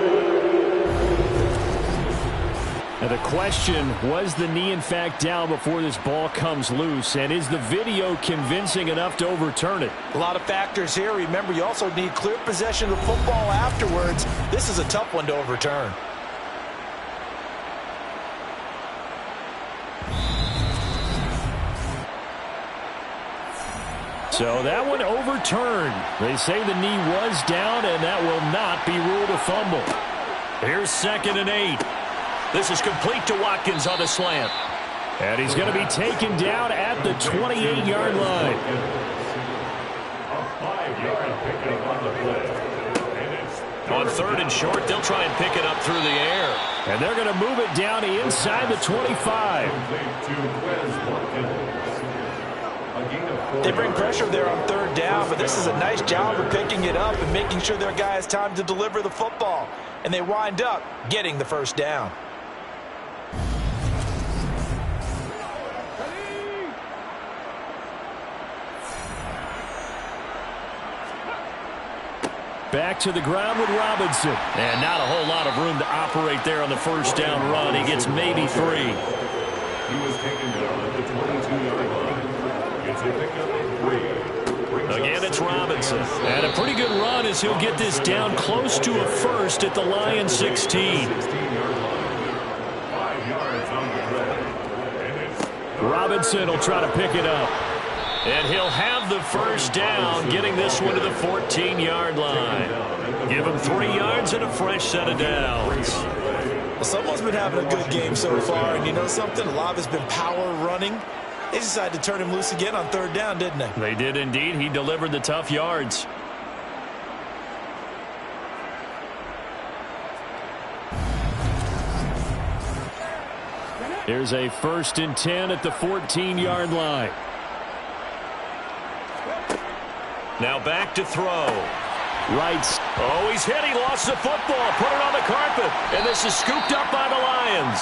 Now the question, was the knee in fact down before this ball comes loose? And is the video convincing enough to overturn it? A lot of factors here. Remember, you also need clear possession of the football afterwards. This is a tough one to overturn. So that one overturned. They say the knee was down, and that will not be ruled a fumble. Here's 2nd and 8. This is complete to Watkins on the slant. And he's going to be taken down at the 28-yard line. A 5-yard pickup on the play. On 3rd and short, they'll try and pick it up through the air. And they're going to move it down inside the 25. They bring pressure there on 3rd down, but this is a nice job of picking it up and making sure their guy has time to deliver the football. And they wind up getting the 1st down. Back to the ground with Robinson. And not a whole lot of room to operate there on the 1st down run. He gets maybe 3. He was taken down at the 22-yard line. It's a pickup of 3. Again, it's Robinson. And a pretty good run as he'll get this down close to a 1st at the Lions 16. 16-yard line. 5 yards on the play. Robinson will try to pick it up. And he'll have the 1st down, getting this one to the 14-yard line. Give him 3 yards and a fresh set of downs. Someone's been having a good game so far, and you know something? A lot has been power running. They decided to turn him loose again on 3rd down, didn't they? They did indeed. He delivered the tough yards. Here's a 1st and 10 at the 14-yard line. Now back to throw. Right. Oh, he's hit. He lost the football. Put it on the carpet. And this is scooped up by the Lions.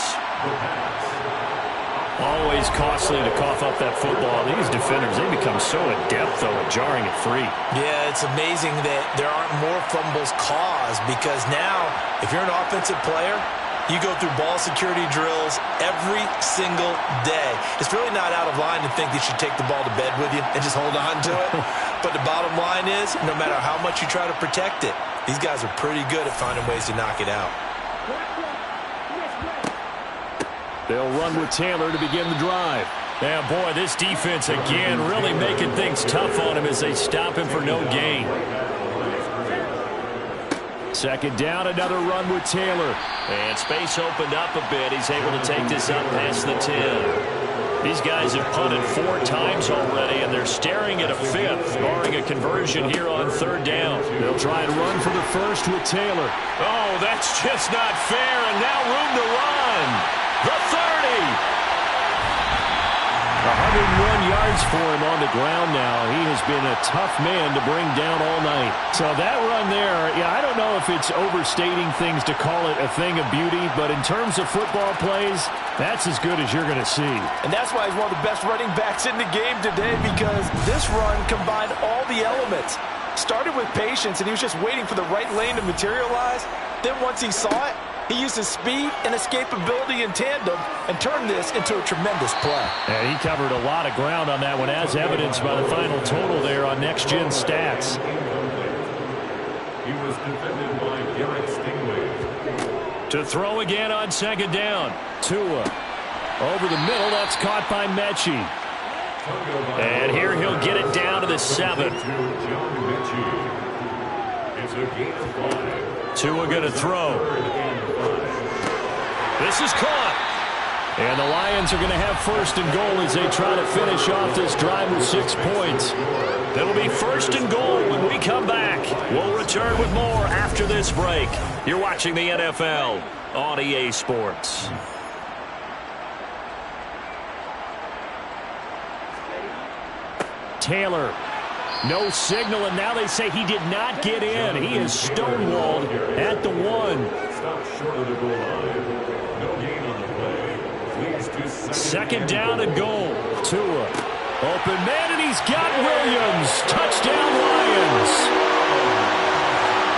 Always costly to cough up that football. These defenders, they become so adept, though, at jarring it free. Yeah, it's amazing that there aren't more fumbles caused because now, if you're an offensive player, you go through ball security drills every single day. It's really not out of line to think you should take the ball to bed with you and just hold on to it. But the bottom line is, no matter how much you try to protect it, these guys are pretty good at finding ways to knock it out. They'll run with Taylor to begin the drive. Yeah, boy, this defense again really making things tough on him as they stop him for no gain. Second down, another run with Taylor. And space opened up a bit. He's able to take this up past the 10. These guys have punted 4 times already, and they're staring at a 5th, barring a conversion here on 3rd down. They'll try and run for the first with Taylor. Oh, that's just not fair, and now room to run. The 30. 101 yards for him on the ground now. He has been a tough man to bring down all night. So that run there, yeah, I don't know if it's overstating things to call it a thing of beauty, but in terms of football plays, that's as good as you're going to see. And that's why he's one of the best running backs in the game today, because this run combined all the elements. Started with patience, and he was just waiting for the right lane to materialize. Then once he saw it, he used his speed and escapability in tandem and turned this into a tremendous play. And he covered a lot of ground on that one, as evidenced by the final total there on Next Gen Stats. He was defended by Garrett Stingley. To throw again on 2nd down. Tua over the middle. That's caught by Mechie. And here he'll get it down to the 7. It's a gain of 5. Tua going to throw. This is caught. And the Lions are going to have 1st and goal as they try to finish off this drive with 6 points. It'll be 1st and goal when we come back. We'll return with more after this break. You're watching the NFL on EA Sports. Taylor. No signal, and now they say he did not get in. He is stonewalled at the 1. Stop short of the goal line. No gain on the play. Leads to 2nd down and goal. Tua. Open man, and he's got Williams. Touchdown, Lions.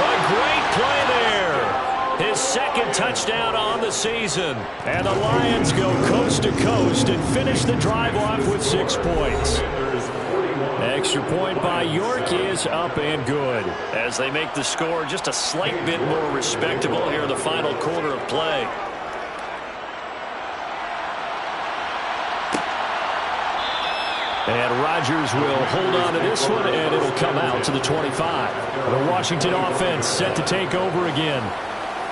A great play there. His 2nd touchdown on the season. And the Lions go coast to coast and finish the drive off with 6 points. Extra point by York is up and good. As they make the score just a slight bit more respectable here in the final quarter of play. And Rodgers will hold on to this one, and it'll come out to the 25. The Washington offense set to take over again.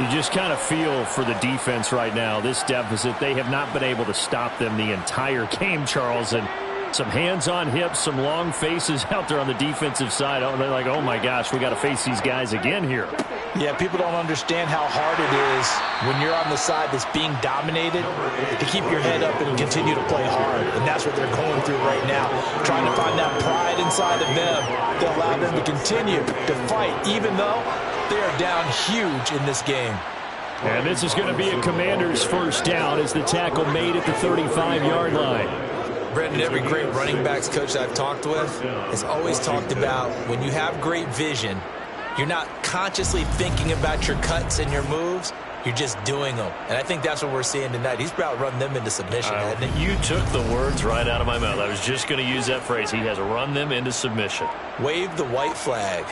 You just kind of feel for the defense right now. This deficit, they have not been able to stop them the entire game, Charles. And some hands on hips, some long faces out there on the defensive side. They're like, oh my gosh, we got to face these guys again here. Yeah, people don't understand how hard it is when you're on the side that's being dominated to keep your head up and continue to play hard. And that's what they're going through right now, trying to find that pride inside of them to allow them to continue to fight, even though they are down huge in this game. And this is going to be a Commanders' 1st down as the tackle made at the 35-yard line. Brendan, every great running backs coach I've talked with has always talked about when you have great vision, you're not consciously thinking about your cuts and your moves. You're just doing them. And I think that's what we're seeing tonight. He's about run them into submission, hasn't he? You took the words right out of my mouth. I was just going to use that phrase. He has run them into submission. Wave the white flag.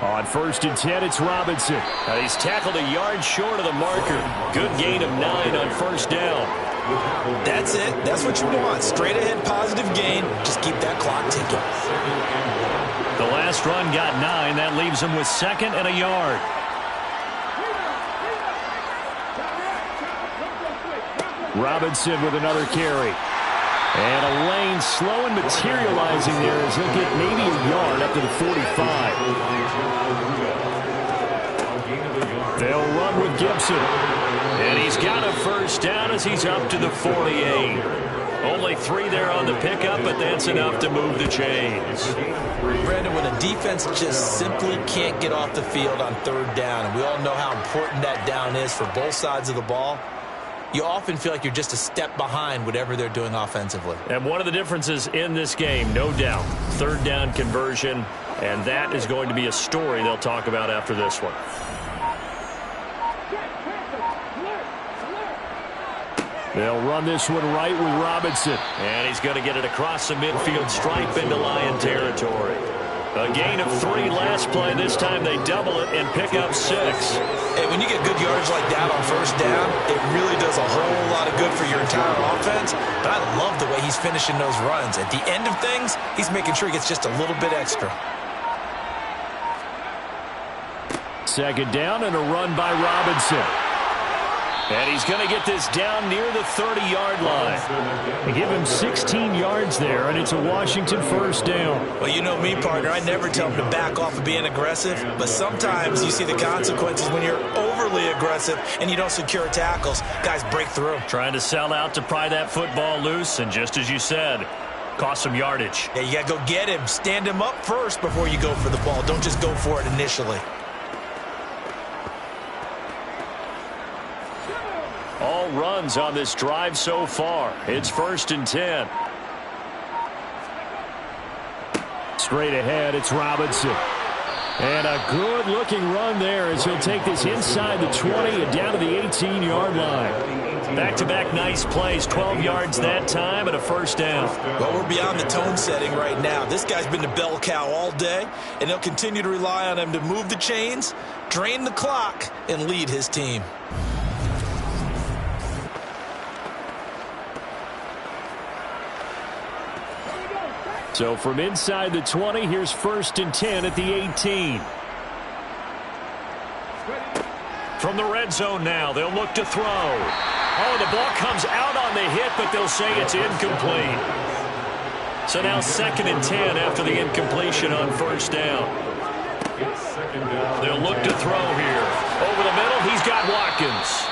On 1st and 10, it's Robinson. He's tackled a yard short of the marker. Good gain of 9 on 1st down. That's it. That's what you want. Straight ahead positive gain. Just keep that clock ticking. The last run got 9. That leaves him with 2nd and a yard. Robinson with another carry. And a lane slow and materializing there as he'll get maybe a yard up to the 45. They'll run with Gibson. And he's got a 1st down as he's up to the 48. Only 3 there on the pickup, but that's enough to move the chains. Brandon, when a defense just simply can't get off the field on 3rd down, and we all know how important that down is for both sides of the ball, you often feel like you're just a step behind whatever they're doing offensively. And one of the differences in this game, no doubt, 3rd down conversion, and that is going to be a story they'll talk about after this one. They'll run this one right with Robinson. And he's going to get it across the midfield stripe into Lion territory. A gain of 3 last play. This time they double it and pick up 6. Hey, when you get good yards like that on 1st down, it really does a whole lot of good for your entire offense. But I love the way he's finishing those runs. At the end of things, he's making sure he gets just a little bit extra. 2nd down and a run by Robinson. And he's going to get this down near the 30-yard line. They give him 16 yards there, and it's a Washington 1st down. Well, you know me, partner. I never tell him to back off of being aggressive, but sometimes you see the consequences when you're overly aggressive and you don't secure tackles. Guys break through. Trying to sell out to pry that football loose, and just as you said, cost some yardage. Yeah, you got to go get him. Stand him up first before you go for the ball. Don't just go for it initially. All runs on this drive so far. It's 1st and 10. Straight ahead, it's Robinson. And a good-looking run there as he'll take this inside the 20 and down to the 18-yard line. Back-to-back nice plays, 12 yards that time and a 1st down. Well, we're beyond the tone setting right now. This guy's been the bell cow all day, and they'll continue to rely on him to move the chains, drain the clock, and lead his team. So from inside the 20, here's 1st and 10 at the 18. From the red zone now, they'll look to throw. Oh, the ball comes out on the hit, but they'll say it's incomplete. So now 2nd and 10 after the incompletion on 1st down. They'll look to throw here. Over the middle, he's got Watkins.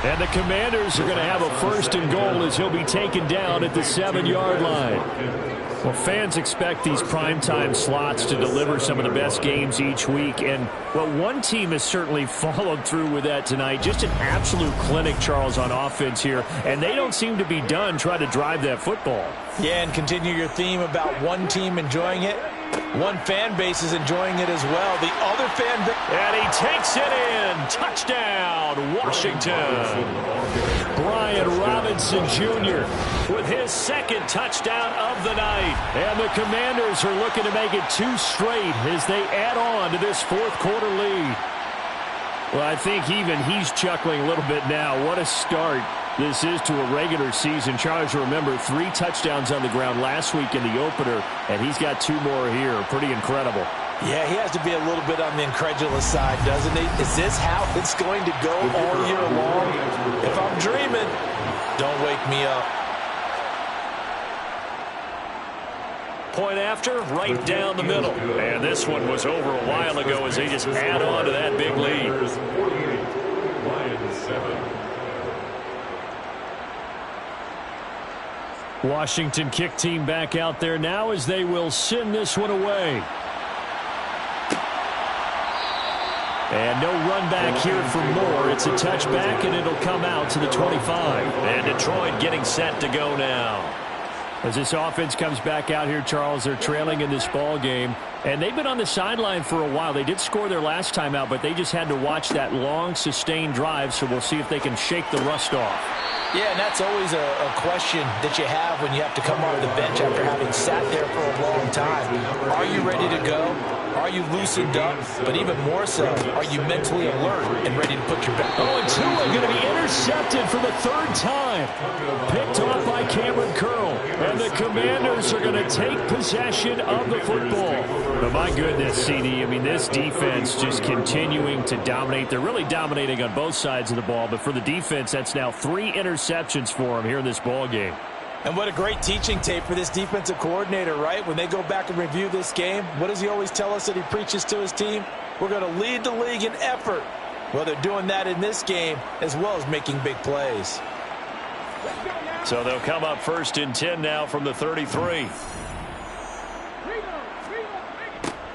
And the Commanders are going to have a 1st and goal as he'll be taken down at the 7-yard line. Well, fans expect these primetime slots to deliver some of the best games each week. And, well, one team has certainly followed through with that tonight. Just an absolute clinic, Charles, on offense here. And they don't seem to be done trying to drive that football. Yeah, and continue your theme about one team enjoying it. One fan base is enjoying it as well. The other fan base. And he takes it in. Touchdown, Washington. Brian Robinson Jr. with his 2nd touchdown of the night. And the Commanders are looking to make it 2 straight as they add on to this 4th quarter lead. Well, I think even he's chuckling a little bit now. What a start this is to a regular season. Charles, remember, 3 touchdowns on the ground last week in the opener, and he's got 2 more here. Pretty incredible. Yeah, he has to be a little bit on the incredulous side, doesn't he? Is this how it's going to go all year long? If I'm dreaming, don't wake me up. Point after, right down the middle. And this one was over a while ago as they just add on to that big lead. Washington kick team back out there now as they will send this one away. And no run back here for Moore. It's a touchback, and it'll come out to the 25. And Detroit getting set to go now. As this offense comes back out here, Charles, they're trailing in this ball game. And they've been on the sideline for a while. They did score their last time out, but they just had to watch that long, sustained drive, so we'll see if they can shake the rust off. Yeah, and that's always a question that you have when you have to come off the bench after having sat there for a long time. Are you ready to go? Are you loosened up? But even more so, are you mentally alert and ready to put your back? Oh, and Tua going to be intercepted for the 3rd time. Picked off by Cameron Curl. And the Commanders are going to take possession of the football. But my goodness, CD, I mean, this defense just continuing to dominate. They're really dominating on both sides of the ball. But for the defense, that's now 3 interceptions for them here in this ball game. And what a great teaching tape for this defensive coordinator, right? When they go back and review this game, what does he always tell us that he preaches to his team? We're going to lead the league in effort. Well, they're doing that in this game as well as making big plays. So they'll come up 1st and 10 now from the 33.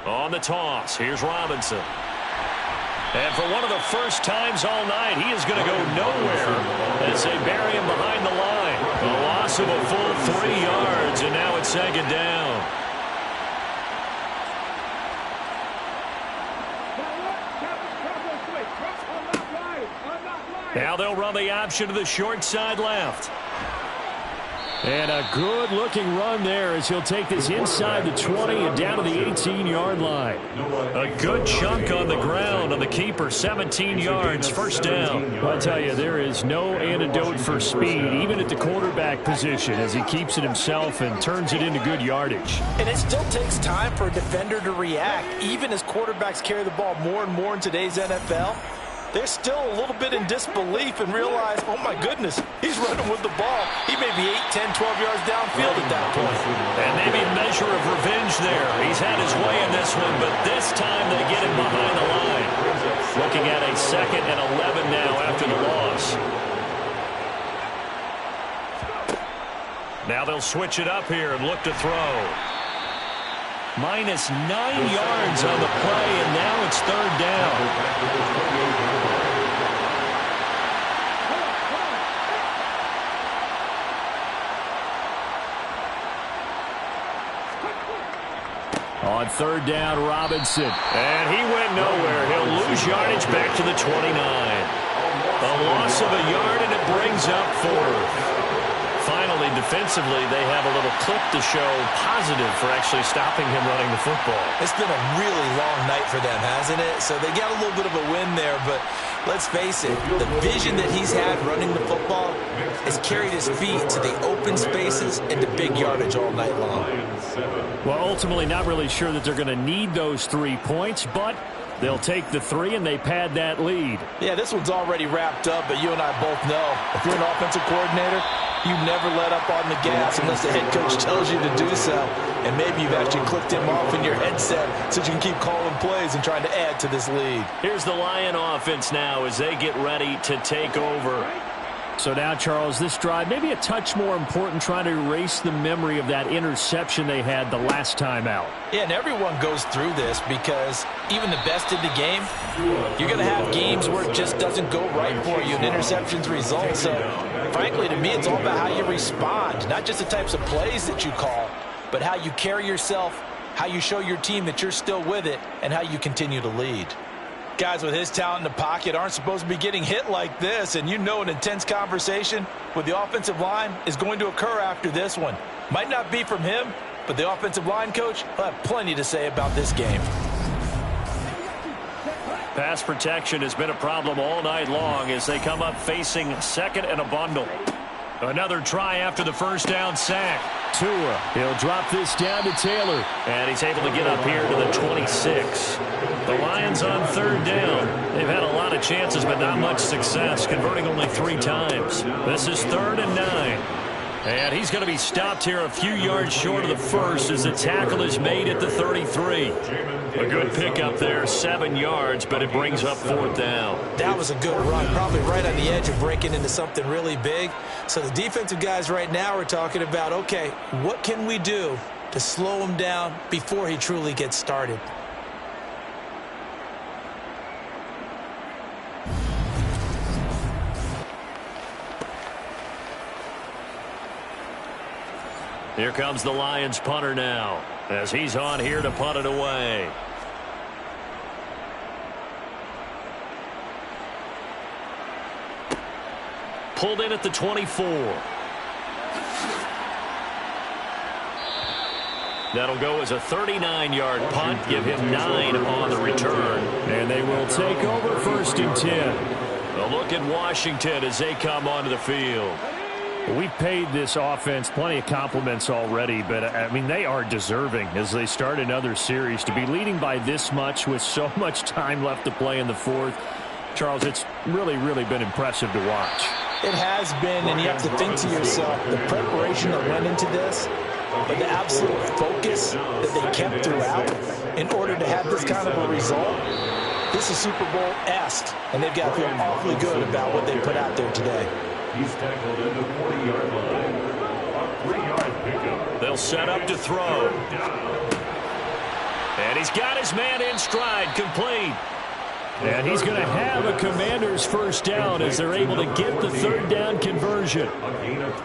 On the toss, here's Robinson. And for one of the first times all night, he is going to go nowhere as they bury him behind the line. A loss of a full 3 yards, and now it's 2nd down. Now they'll run the option to the short side left. And a good-looking run there as he'll take this inside the 20 and down to the 18-yard line. A good chunk on the ground on the keeper, 17 yards, 1st down. I'll tell you, there is no antidote for speed, even at the quarterback position, as he keeps it himself and turns it into good yardage. And it still takes time for a defender to react, even as quarterbacks carry the ball more and more in today's NFL. They're still a little bit in disbelief and realize, oh, my goodness, he's running with the ball. He may be 8, 10, 12 yards downfield at that point. And maybe a measure of revenge there. He's had his way in this one, but this time they get him behind the line. Looking at a 2nd and 11 now after the loss. Now they'll switch it up here and look to throw. Minus 9 yards on the play, and now it's 3rd down. On 3rd down, Robinson. And he went nowhere. He'll lose yardage back to the 29. A loss of a yard, and it brings up 4th. Finally, defensively, they have a little clip to show positive for actually stopping him running the football. It's been a really long night for them, hasn't it? So they got a little bit of a win there, but let's face it, the vision that he's had running the football has carried his feet to the open spaces and the big yardage all night long. Well, ultimately, not really sure that they're going to need those 3 points, but they'll take the 3 and they pad that lead. Yeah, this one's already wrapped up, but you and I both know if you're an offensive coordinator, you never let up on the gas unless the head coach tells you to do so. And maybe you've actually clicked him off in your headset so you can keep calling plays and trying to add to this lead. Here's the Lion offense now as they get ready to take over. So now, Charles, this drive maybe a touch more important, trying to erase the memory of that interception they had the last time out. Yeah, and everyone goes through this because even the best in the game, you're going to have games where it just doesn't go right for you and interceptions result. So, frankly, to me, it's all about how you respond, not just the types of plays that you call, but how you carry yourself, how you show your team that you're still with it, and how you continue to lead. Guys with his talent in the pocket aren't supposed to be getting hit like this, and you know an intense conversation with the offensive line is going to occur after this one. Might not be from him, but the offensive line coach will have plenty to say about this game. Pass protection has been a problem all night long as they come up facing 2nd and a bundle. Another try after the 1st down sack. Tua, he'll drop this down to Taylor. And he's able to get up here to the 26. The Lions on 3rd down. They've had a lot of chances, but not much success, converting only 3 times. This is 3rd and 9. And he's going to be stopped here a few yards short of the first as the tackle is made at the 33. A good pickup there, 7 yards, but it brings up 4th down. That was a good run, probably right on the edge of breaking into something really big. So the defensive guys right now are talking about, okay, what can we do to slow him down before he truly gets started? Here comes the Lions punter now as he's on here to punt it away. Pulled in at the 24. That'll go as a 39-yard punt, give him 9 on the return. And they will take over 1st and 10. A look at Washington as they come onto the field. We've paid this offense plenty of compliments already, but, I mean, they are deserving as they start another series. To be leading by this much with so much time left to play in the 4th, Charles, it's really, really been impressive to watch. It has been, and you have to think to yourself, the preparation that went into this, but the absolute focus that they kept throughout in order to have this kind of a result, this is Super Bowl-esque, and they've got to feel awfully good about what they put out there today. He's tackled at the 40-yard line. A 3-yard pickup. They'll set up to throw. And he's got his man in stride, complete. And he's going to have a Commanders first down as they're able to get the third down conversion.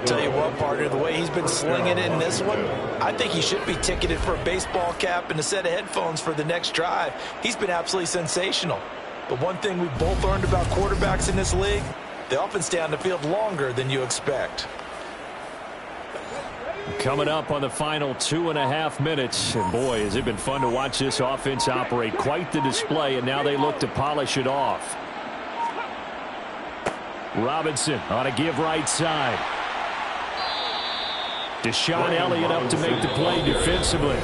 Tell you what, partner, the way he's been slinging it in this one, I think he should be ticketed for a baseball cap and a set of headphones for the next drive. He's been absolutely sensational. But one thing we've both learned about quarterbacks in this league, they often stay on the field longer than you expect. Coming up on the final 2.5 minutes. And boy, has it been fun to watch this offense operate. Quite the display, and now they look to polish it off. Robinson on a give right side. Deshaun Elliott up to make the play defensively.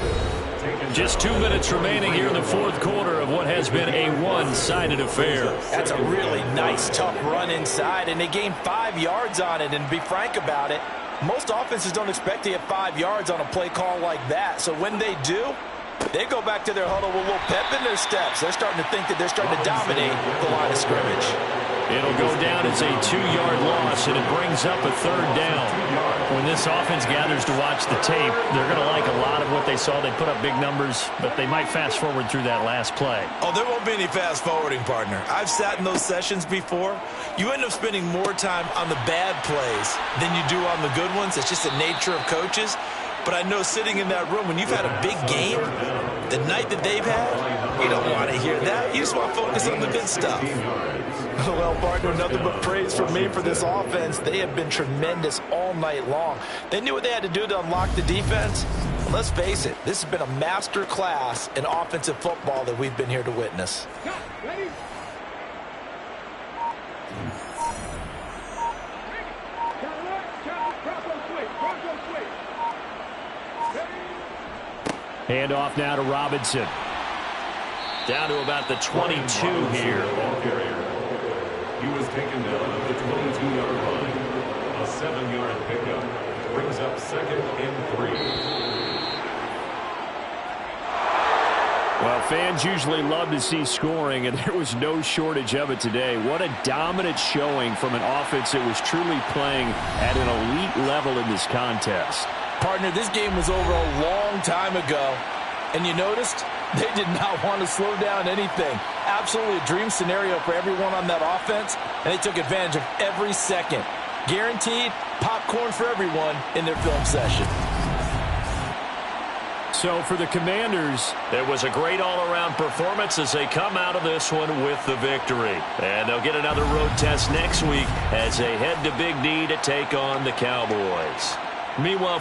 Just 2 minutes remaining here in the fourth quarter of what has been a one-sided affair. That's a really nice, tough run inside, and they gained 5 yards on it. And to be frank about it, most offenses don't expect to get 5 yards on a play call like that. So when they do, they go back to their huddle with a little pep in their steps. They're starting to think that they're starting to dominate the line of scrimmage. It'll go down as a 2-yard loss, and it brings up a third down. When this offense gathers to watch the tape, they're going to like a lot of what they saw. They put up big numbers, but they might fast forward through that last play. Oh, there won't be any fast forwarding, partner. I've sat in those sessions before. You end up spending more time on the bad plays than you do on the good ones. It's just the nature of coaches. But I know sitting in that room, when you've had a big game, the night that they've had, you don't want to hear that. You just want to focus on the good stuff. Well, partner, nothing but praise from me for this offense. They have been tremendous all night long. They knew what they had to do to unlock the defense. Let's face it, this has been a master class in offensive football that we've been here to witness. Ready? Handoff now to Robinson. Down to about the 22 here. He was taken down at the 22-yard line. A 7-yard pickup brings up 2nd and 3. Well, fans usually love to see scoring, and there was no shortage of it today. What a dominant showing from an offense that was truly playing at an elite level in this contest. Partner, this game was over a long time ago, and you noticed they did not want to slow down anything. Absolutely a dream scenario for everyone on that offense, and they took advantage of every second. Guaranteed popcorn for everyone in their film session. So for the Commanders, it was a great all-around performance as they come out of this one with the victory. And they'll get another road test next week as they head to Big D to take on the Cowboys. Meanwhile,